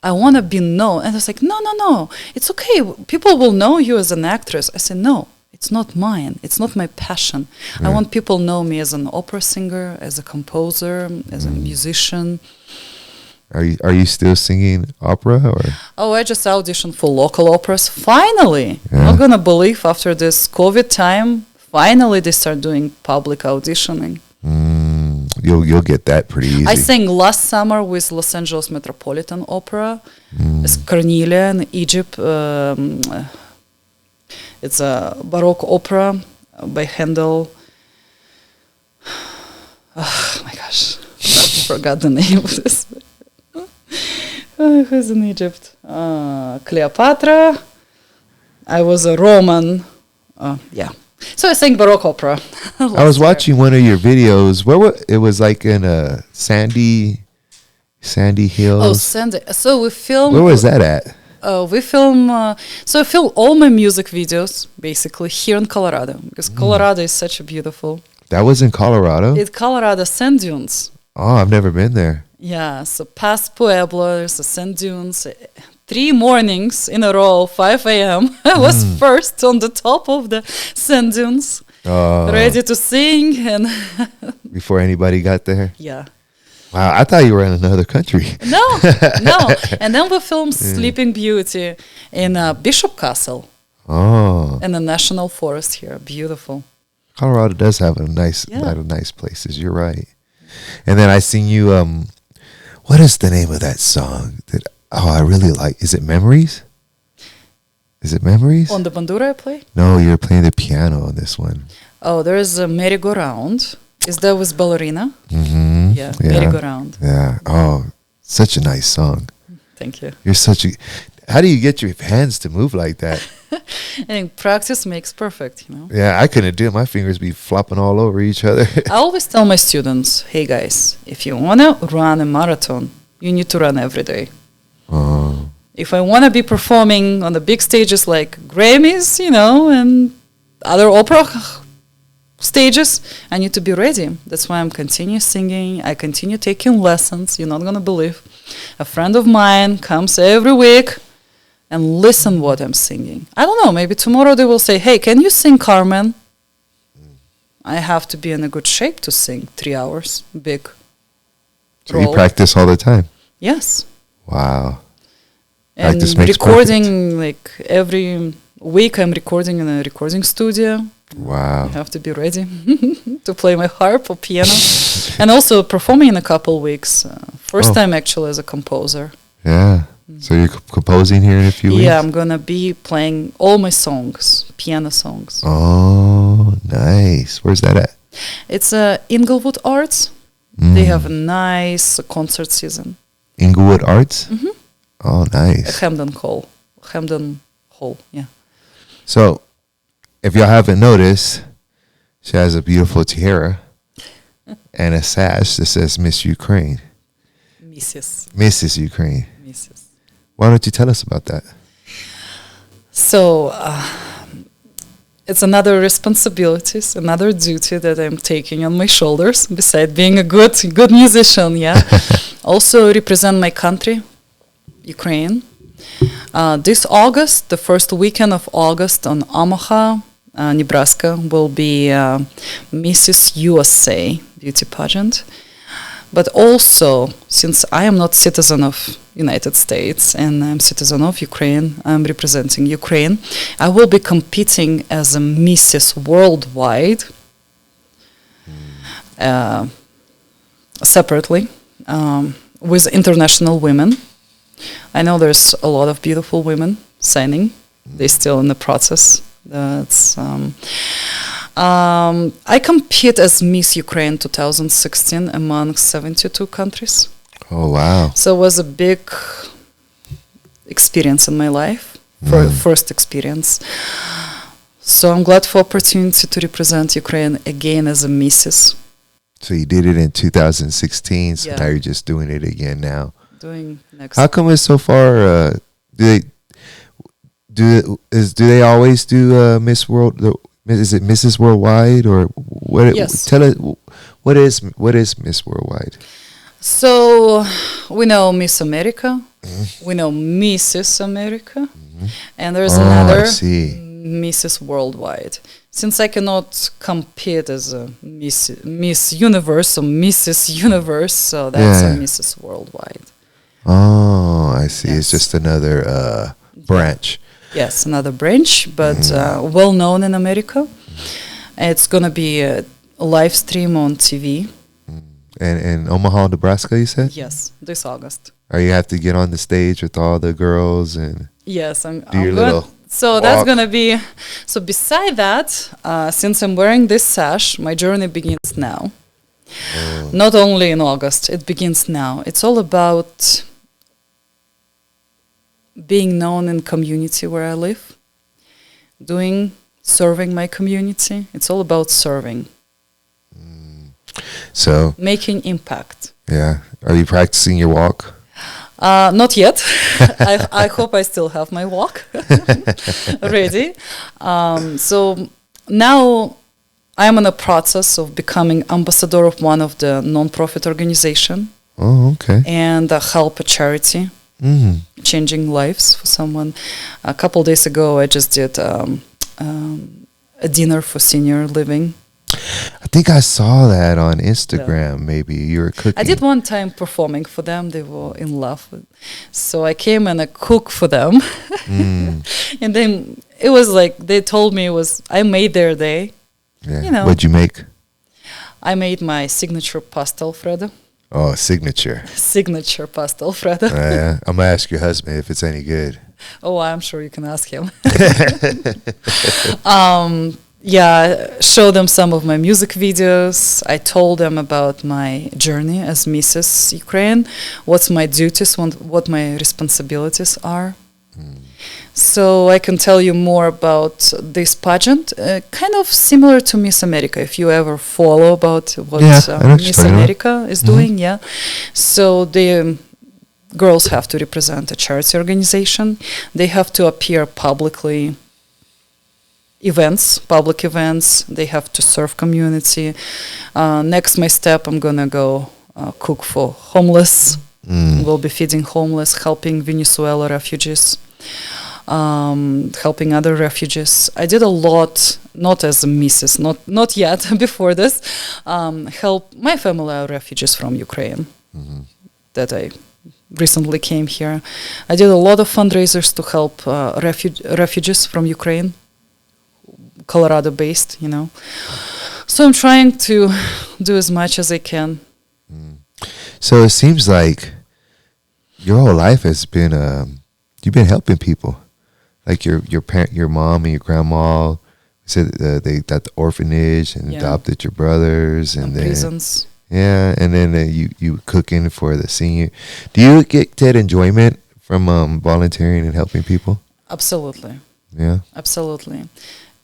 I want to be known. And I was like, no. It's okay. People will know you as an actress. I said, no, it's not mine. It's not my passion. I want people to know me as an opera singer, as a composer, as a musician. Are you still singing opera or? Oh, I just auditioned for local operas. Finally, I'm not gonna believe after this COVID time. Finally, they start doing public auditioning. You'll get that pretty easy. I sang last summer with Los Angeles Metropolitan Opera. It's Cornelia in Egypt. It's a Baroque opera by Handel. Oh my gosh, I forgot the name of this. Who's in Egypt? Cleopatra. I was a Roman. Yeah. So I sang Baroque opera. I was watching one of your videos. It was like in a sandy hills. Oh, sandy. So we filmed. Where was that at? We film. So I film all my music videos basically here in Colorado because Colorado is such a beautiful. That was in Colorado. It's Colorado sand dunes. Oh, I've never been there. Yeah, so past Pueblo, there's the sand dunes. 3 mornings in a row, 5 a.m. I was first on the top of the sand dunes, ready to sing. And before anybody got there? Yeah. Wow, I thought you were in another country. No, no. And then we filmed Sleeping Beauty in Bishop Castle Oh, in the National Forest here. Beautiful. Colorado does have a lot of nice places. You're right. And then I seen you. What is the name of that song that? Oh, I really like. Is it Memories? Is it Memories? On the bandura I play? No, you're playing the piano on this one. Oh, there's a merry-go-round. Is that with ballerina? Mm-hmm. Yeah, merry-go-round. Yeah. Oh, such a nice song. Thank you. You're such a. How do you get your hands to move like that? I think practice makes perfect, you know. Yeah, I couldn't do it. My fingers be flopping all over each other. I always tell my students, hey guys, if you want to run a marathon, you need to run every day. Oh. If I want to be performing on the big stages like Grammys, you know, and other opera stages, I need to be ready. That's why I'm continue singing. I continue taking lessons. You're not going to believe. A friend of mine comes every week and listen what I'm singing. I don't know, maybe tomorrow they will say, hey, can you sing Carmen? I have to be in a good shape to sing 3 hours, big So role. you practice all the time? Yes. Wow. And Practice makes recording, perfect. like every week I'm recording in a recording studio. Wow. I have to be ready to play my harp or piano. And also performing in a couple weeks. First time actually as a composer. Yeah. So you're composing here in a few weeks? Yeah, I'm going to be playing all my songs, piano songs. Oh, nice. Where's that at? It's Inglewood Arts. They have a nice concert season. Inglewood Arts? Mm-hmm. Oh, nice. Hamden Hall, yeah. So, if y'all haven't noticed, she has a beautiful tiara and a sash that says Miss Ukraine. Mrs. Ukraine. Mrs. Why don't you tell us about that? So, it's another responsibilities, another duty that I'm taking on my shoulders, besides being a good musician, yeah. Also represent my country, Ukraine. This August, the first weekend of August on Omaha, Nebraska, will be Mrs. USA beauty pageant. But also, since I am not citizen of United States and I'm citizen of Ukraine, I'm representing Ukraine, I will be competing as a Mrs. Worldwide separately with international women. I know there's a lot of beautiful women signing. They're still in the process. That's I compete as Miss Ukraine 2016 among 72 countries. Oh, wow. So it was a big experience in my life, first experience. So I'm glad for opportunity to represent Ukraine again as a Mrs. So you did it in 2016, so Yeah. now you're just doing it again now. Doing next. How come it's so far? Do they always do Miss World? Is it Mrs. Worldwide or what? Yes. Tell it. What is Miss Worldwide? So we know Miss America, we know Mrs. America, and there's another Mrs. Worldwide. Since I cannot compete as a Miss Universe or Mrs. Universe, so that's a Mrs. Worldwide. Oh, I see. Yes. It's just another branch. Yes, another branch, but well known in America. It's gonna be a live stream on TV. And in Omaha, Nebraska, you said? Yes, this August. Or you have to get on the stage with all the girls and Yes, I'm do your little So that's gonna be. So beside that, since I'm wearing this sash, my journey begins now. Not only in August, it begins now. It's all about being known in community where I live, serving my community. It's all about serving. So making impact. Yeah. Are you practicing your walk? Not yet. I hope I still have my walk ready. So now I'm in the process of becoming ambassador of one of the non-profit organization. Oh, okay. And help a charity, changing lives for someone. A couple days ago, I just did a dinner for senior living. think I saw that on Instagram. Maybe you were cooking. I did one time performing for them. They were in love with. So I came and I cooked for them. And then it was like they told me I made their day. Yeah. You know. What'd you make? I made my signature pasta Alfredo. Oh, signature. Signature pasta Alfredo. Yeah. I'm going to ask your husband if it's any good. Oh, I'm sure you can ask him. Show them some of my music videos. I told them about my journey as Mrs. Ukraine, what's my duties, what my responsibilities are. So I can tell you more about this pageant, kind of similar to Miss America, if you ever follow about what Miss America is doing. Yeah. So the girls have to represent a charity organization. They have to appear publicly, public events. They have to serve community. Next, my step, I'm gonna go cook for homeless. We'll be feeding homeless, helping Venezuela refugees, helping other refugees. I did a lot, not as a missus, not yet, before this, help my family are refugees from Ukraine that I recently came here. I did a lot of fundraisers to help refugees from Ukraine, Colorado-based, you know. So I'm trying to do as much as I can. So it seems like your whole life has been you've been helping people, like your parent, your mom and your grandma said they got the orphanage and adopted your brothers and then prisons. Yeah, and then you cooking for the senior. Do you get that enjoyment from volunteering and helping people? Absolutely. Yeah. Absolutely.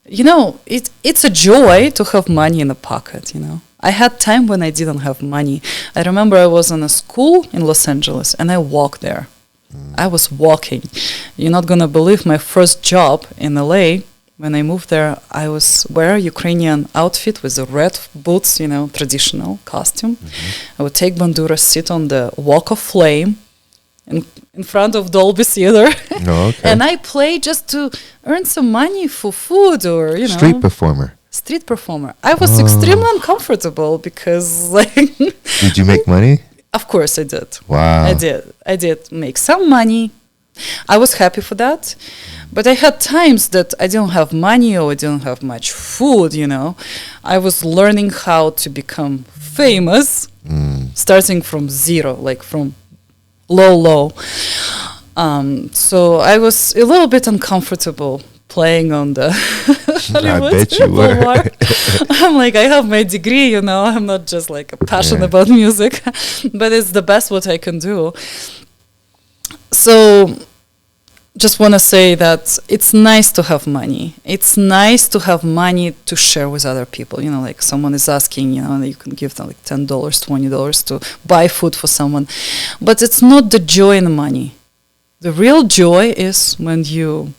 You know, it's a joy to have money in the pocket, you know. I had time when I didn't have money. I remember I was in a school in Los Angeles and I walked there. I was walking. You're not going to believe my first job in LA. When I moved there, I was wearing Ukrainian outfit with the red boots, you know, traditional costume. I would take bandura, sit on the Walk of Flame in front of Dolby Theater. And I play just to earn some money for food or, you know. Street performer. Street performer. I was extremely uncomfortable because, like... Did you make money? Of course I did. Wow. I did make some money. I was happy for that. But I had times that I didn't have money or I didn't have much food, you know. I was learning how to become famous, starting from zero, like from low. So I was a little bit uncomfortable playing on the Hollywood I bet you were. I'm like, I have my degree, you know. I'm not just like passionate about music, but it's the best what I can do. So just want to say that it's nice to have money. It's nice to have money to share with other people. You know, like someone is asking, you know, you can give them like $10, $20 to buy food for someone. But it's not the joy in the money. The real joy is when you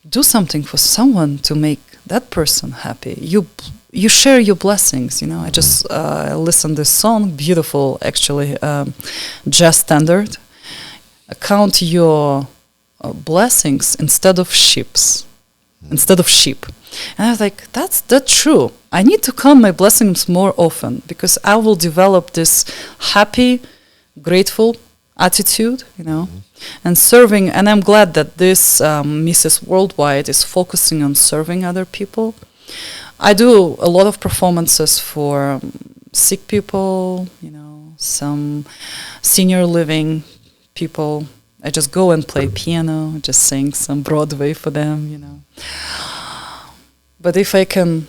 do something for someone to make that person happy. You share your blessings, you know. I just listened to this song, beautiful actually, jazz standard. Count your blessings instead of sheep. And I was like, that's true. I need to count my blessings more often because I will develop this happy, grateful attitude, you know, and serving. And I'm glad that this Mrs. Worldwide is focusing on serving other people. I do a lot of performances for sick people, you know, some senior living people. I just go and play piano, just sing some Broadway for them, you know. But if I can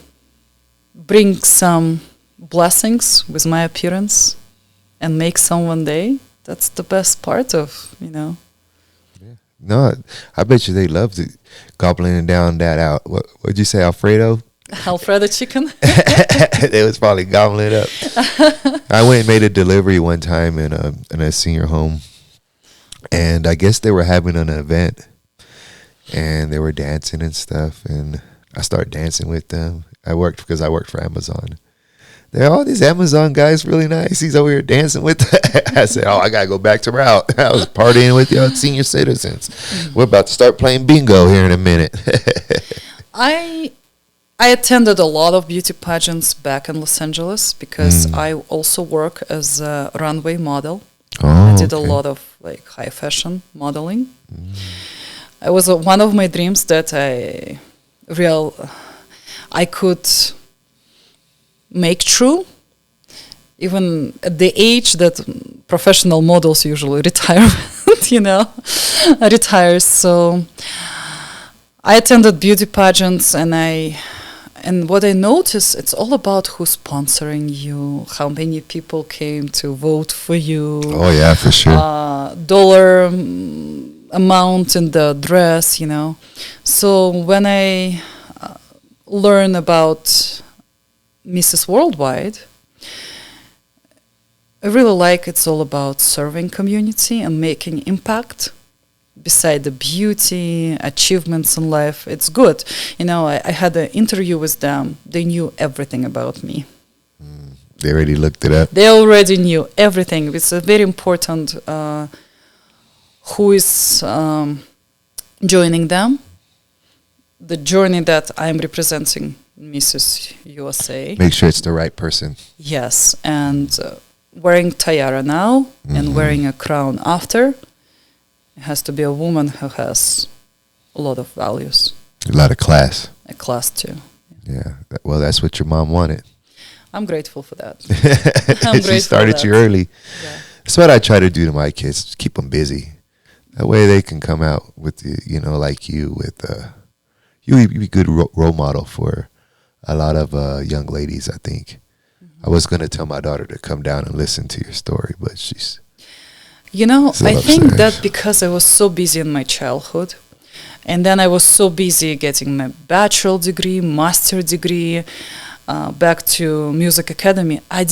bring some blessings with my appearance and make someone day, that's the best part of, you know. Yeah. No, I bet you they loved it, gobbling down that out. What'd you say, Alfredo? Alfredo chicken? They was probably gobbling it up. I went and made a delivery one time in a senior home. And I guess they were having an event. And they were dancing and stuff. And I started dancing with them. I worked for Amazon. They're all these Amazon guys really nice. He's over here dancing with them. I said, I got to go back to route. I was partying with y'all senior citizens. We're about to start playing bingo here in a minute. I attended a lot of beauty pageants back in Los Angeles because I also work as a runway model. I did a lot of like high fashion modeling. It was one of my dreams that I could make true, even at the age that professional models usually retire, retires. So I attended beauty pageants, and what I noticed, it's all about who's sponsoring you, how many people came to vote for you. Oh yeah, for sure. Dollar amount in the dress, So when I learn about Mrs. Worldwide, I really like it's all about serving community and making impact. Beside the beauty, achievements in life, it's good. I had an interview with them. They knew everything about me. They already looked it up? They already knew everything. It's a very important who is joining them. The journey that I'm representing, Mrs. USA. Make sure it's the right person. Yes, and wearing tiara now and wearing a crown after, it has to be a woman who has a lot of values. A lot of class. A class too. Yeah. Well, that's what your mom wanted. I'm grateful for that. She started you early. Yeah. That's what I try to do to my kids, keep them busy. That way they can come out with, like you, with, you be a good role model for a lot of young ladies, I think. I was going to tell my daughter to come down and listen to your story, but she's... I think that because I was so busy in my childhood, and then I was so busy getting my bachelor degree, master degree, back to music academy, I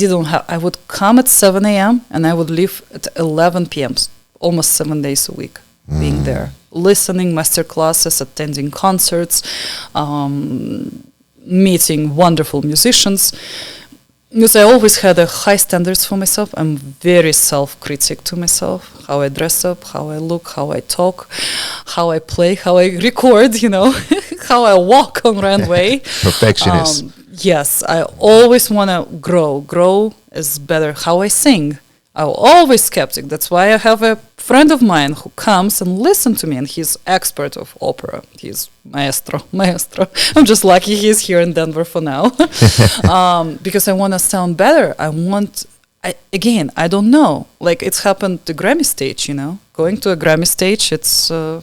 would come at 7 a.m. and I would leave at 11 p.m., almost 7 days a week, being there, listening, master classes, attending concerts, meeting wonderful musicians. Because I always had a high standards for myself. I'm very self-critic to myself, how I dress up, how I look, how I talk, how I play, how I record, how I walk on runway. Perfectionist. Yes, I always want to grow. Grow is better. How I sing. I'm always skeptic. That's why I have a friend of mine who comes and listens to me, and he's expert of opera. He's maestro. I'm just lucky he's here in Denver for now. Because I want to sound better. I don't know. Like, it's happened to Grammy stage, Going to a Grammy stage, it's... I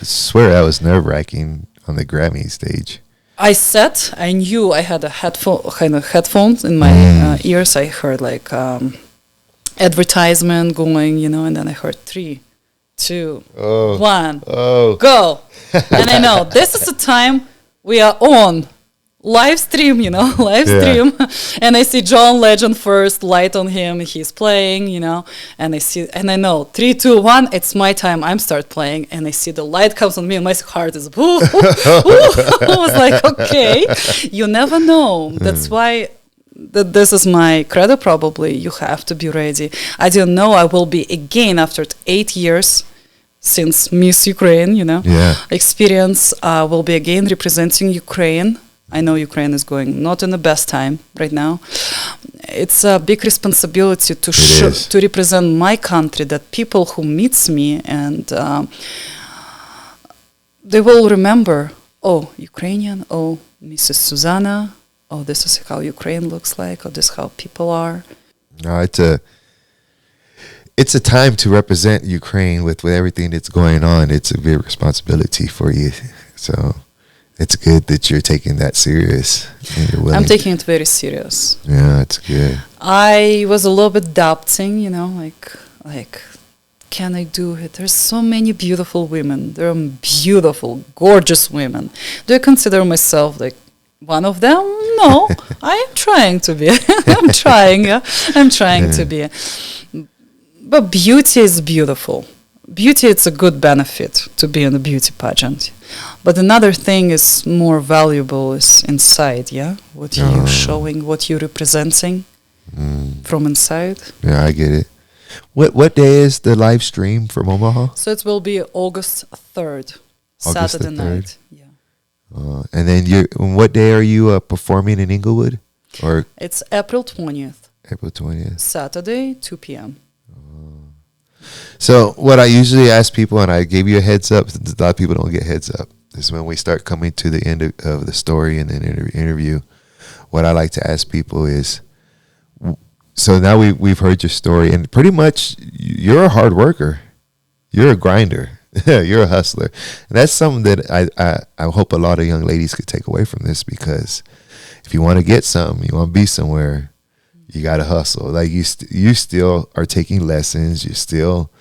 swear that was nerve-wracking on the Grammy stage. I knew I had headphones in my ears. I heard like advertisement going, and then I heard 3, 2, 1, go. And I know this is the time we are on live stream, stream. And I see John Legend first, light on him, he's playing, and I know 3, 2, 1, it's my time, I'm start playing, and I see the light comes on me and my heart is ooh. I was like, okay, you never know. That's why this is my credo probably, you have to be ready. I didn't know I will be again after 8 years since Miss Ukraine, experience, will be again representing Ukraine. I know Ukraine is going not in the best time right now. It's a big responsibility to represent my country, that people who meets me and they will remember, Ukrainian, Mrs. Siuzanna, this is how Ukraine looks like, this is how people are. No, it's a time to represent Ukraine with everything that's going on. It's a big responsibility for you. So it's good that you're taking that serious. And you're willing. I'm taking it very serious. Yeah, it's good. I was a little bit doubting, like, can I do it? There's so many beautiful women. There are beautiful, gorgeous women. Do I consider myself like one of them? No, I am trying to be. I'm trying to be. But beauty is beautiful. Beauty, it's a good benefit to be in a beauty pageant. But another thing is more valuable is inside, what you're showing, what you're representing from inside. Yeah, I get it. What day is the live stream from Omaha? So it will be August 3rd, Saturday night. Yeah. And then what day are you performing in Inglewood? Or It's April 20th, April 20th. Saturday, 2 p.m. So what I usually ask people, and I gave you a heads up, since a lot of people don't get heads up, is when we start coming to the end of the story and then interview, what I like to ask people is, so now we've heard your story, and pretty much you're a hard worker. You're a grinder. You're a hustler. And that's something that I hope a lot of young ladies could take away from this, because if you want to get something, you want to be somewhere, you got to hustle. Like you still are taking lessons. You're still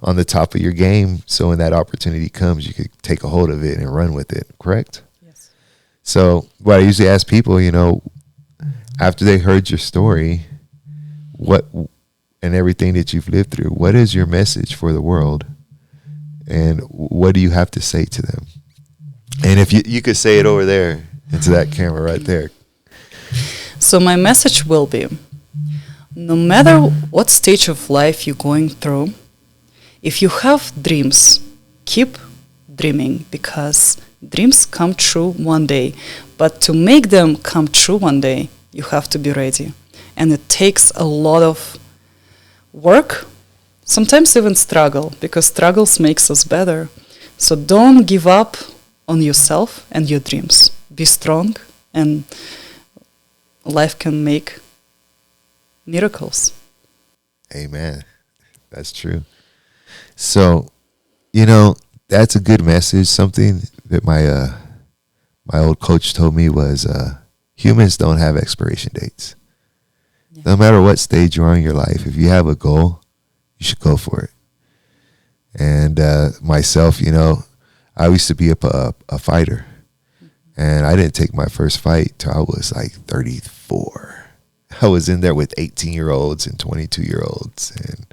on the top of your game. So when that opportunity comes, you could take a hold of it and run with it. Correct? Yes. So what I usually ask people, after they heard your story, what and everything that you've lived through, what is your message for the world? And what do you have to say to them? And if you could say it over there into that camera right there. So my message will be, no matter what stage of life you're going through, if you have dreams, keep dreaming, because dreams come true one day. But to make them come true one day, you have to be ready. And it takes a lot of work, sometimes even struggle, because struggles makes us better. So don't give up on yourself and your dreams. Be strong, and life can make miracles. Amen. That's true. So, that's a good message. Something that my old coach told me was humans don't have expiration dates. Yeah. No matter what stage you're on in your life, if you have a goal, you should go for it. And myself, I used to be a fighter. And I didn't take my first fight till I was like 34. I was in there with 18-year-olds and 22-year-olds. And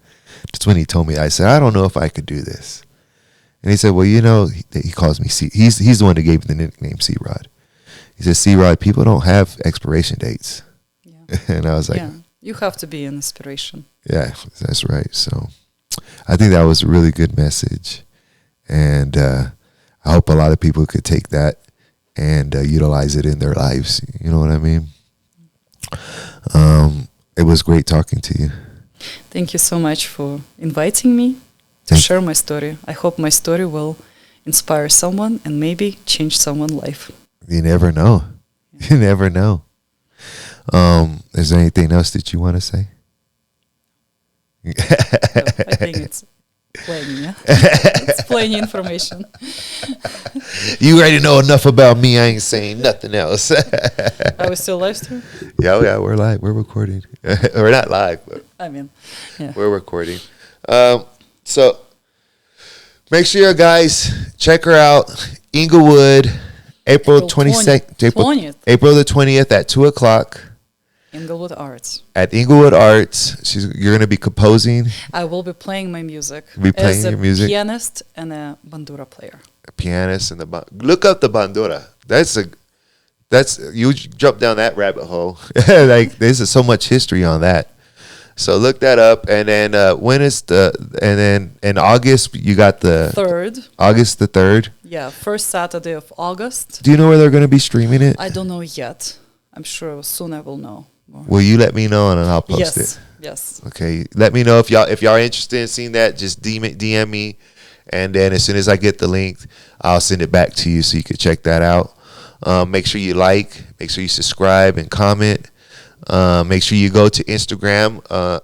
that's when he told me, I said, I don't know if I could do this. And he said, well, he calls me C. He's the one that gave me the nickname C-Rod. He said, C-Rod, people don't have expiration dates. Yeah. And I was like, yeah, you have to be an inspiration. Yeah, that's right. So I think that was a really good message. And I hope a lot of people could take that and utilize it in their lives. You know what I mean? It was great talking to you. Thank you so much for inviting me to share my story. I hope my story will inspire someone and maybe change someone's life. You never know. Yeah. You never know. Is there anything else that you want to say? No, I think it's plenty, yeah? It's plenty information. You already know enough about me. I ain't saying nothing else. Are we still live stream? Yeah, we're live. We're recording. We're not live, but yeah. We're recording. So make sure, guys, check her out. Inglewood, April 22nd. April the 20th at 2:00. Inglewood Arts. At Inglewood Arts, you're going to be composing. I will be playing my music. As a pianist and a bandura player. A pianist and look up the bandura. That's you jump down that rabbit hole. Like there's so much history on that. So look that up, and then in August you got the 3rd. August the 3rd. Yeah, first Saturday of August. Do you know where they're going to be streaming it? I don't know yet. I'm sure soon I will know more. Will you let me know and then I'll post it? Yes. Okay. Let me know if y'all are interested in seeing that. Just DM me, and then as soon as I get the link, I'll send it back to you so you can check that out. Make sure you make sure you subscribe and comment. Make sure you go to Instagram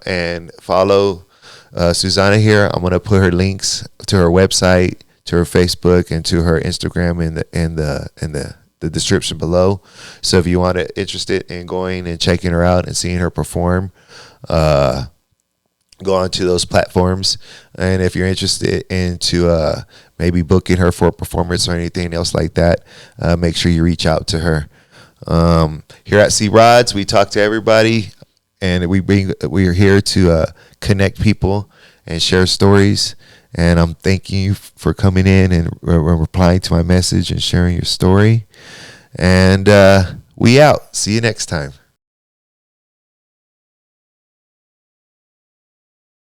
and follow Siuzanna here. I'm gonna put her links to her website, to her Facebook, and to her Instagram in the description below. So if you want to interested in going and checking her out and seeing her perform, go onto those platforms. And if you're interested into maybe booking her for a performance or anything else like that, make sure you reach out to her. Here at C-Rods, we talk to everybody, and we are here to connect people and share stories. And I'm thanking you for coming in and replying to my message and sharing your story. And we out. See you next time.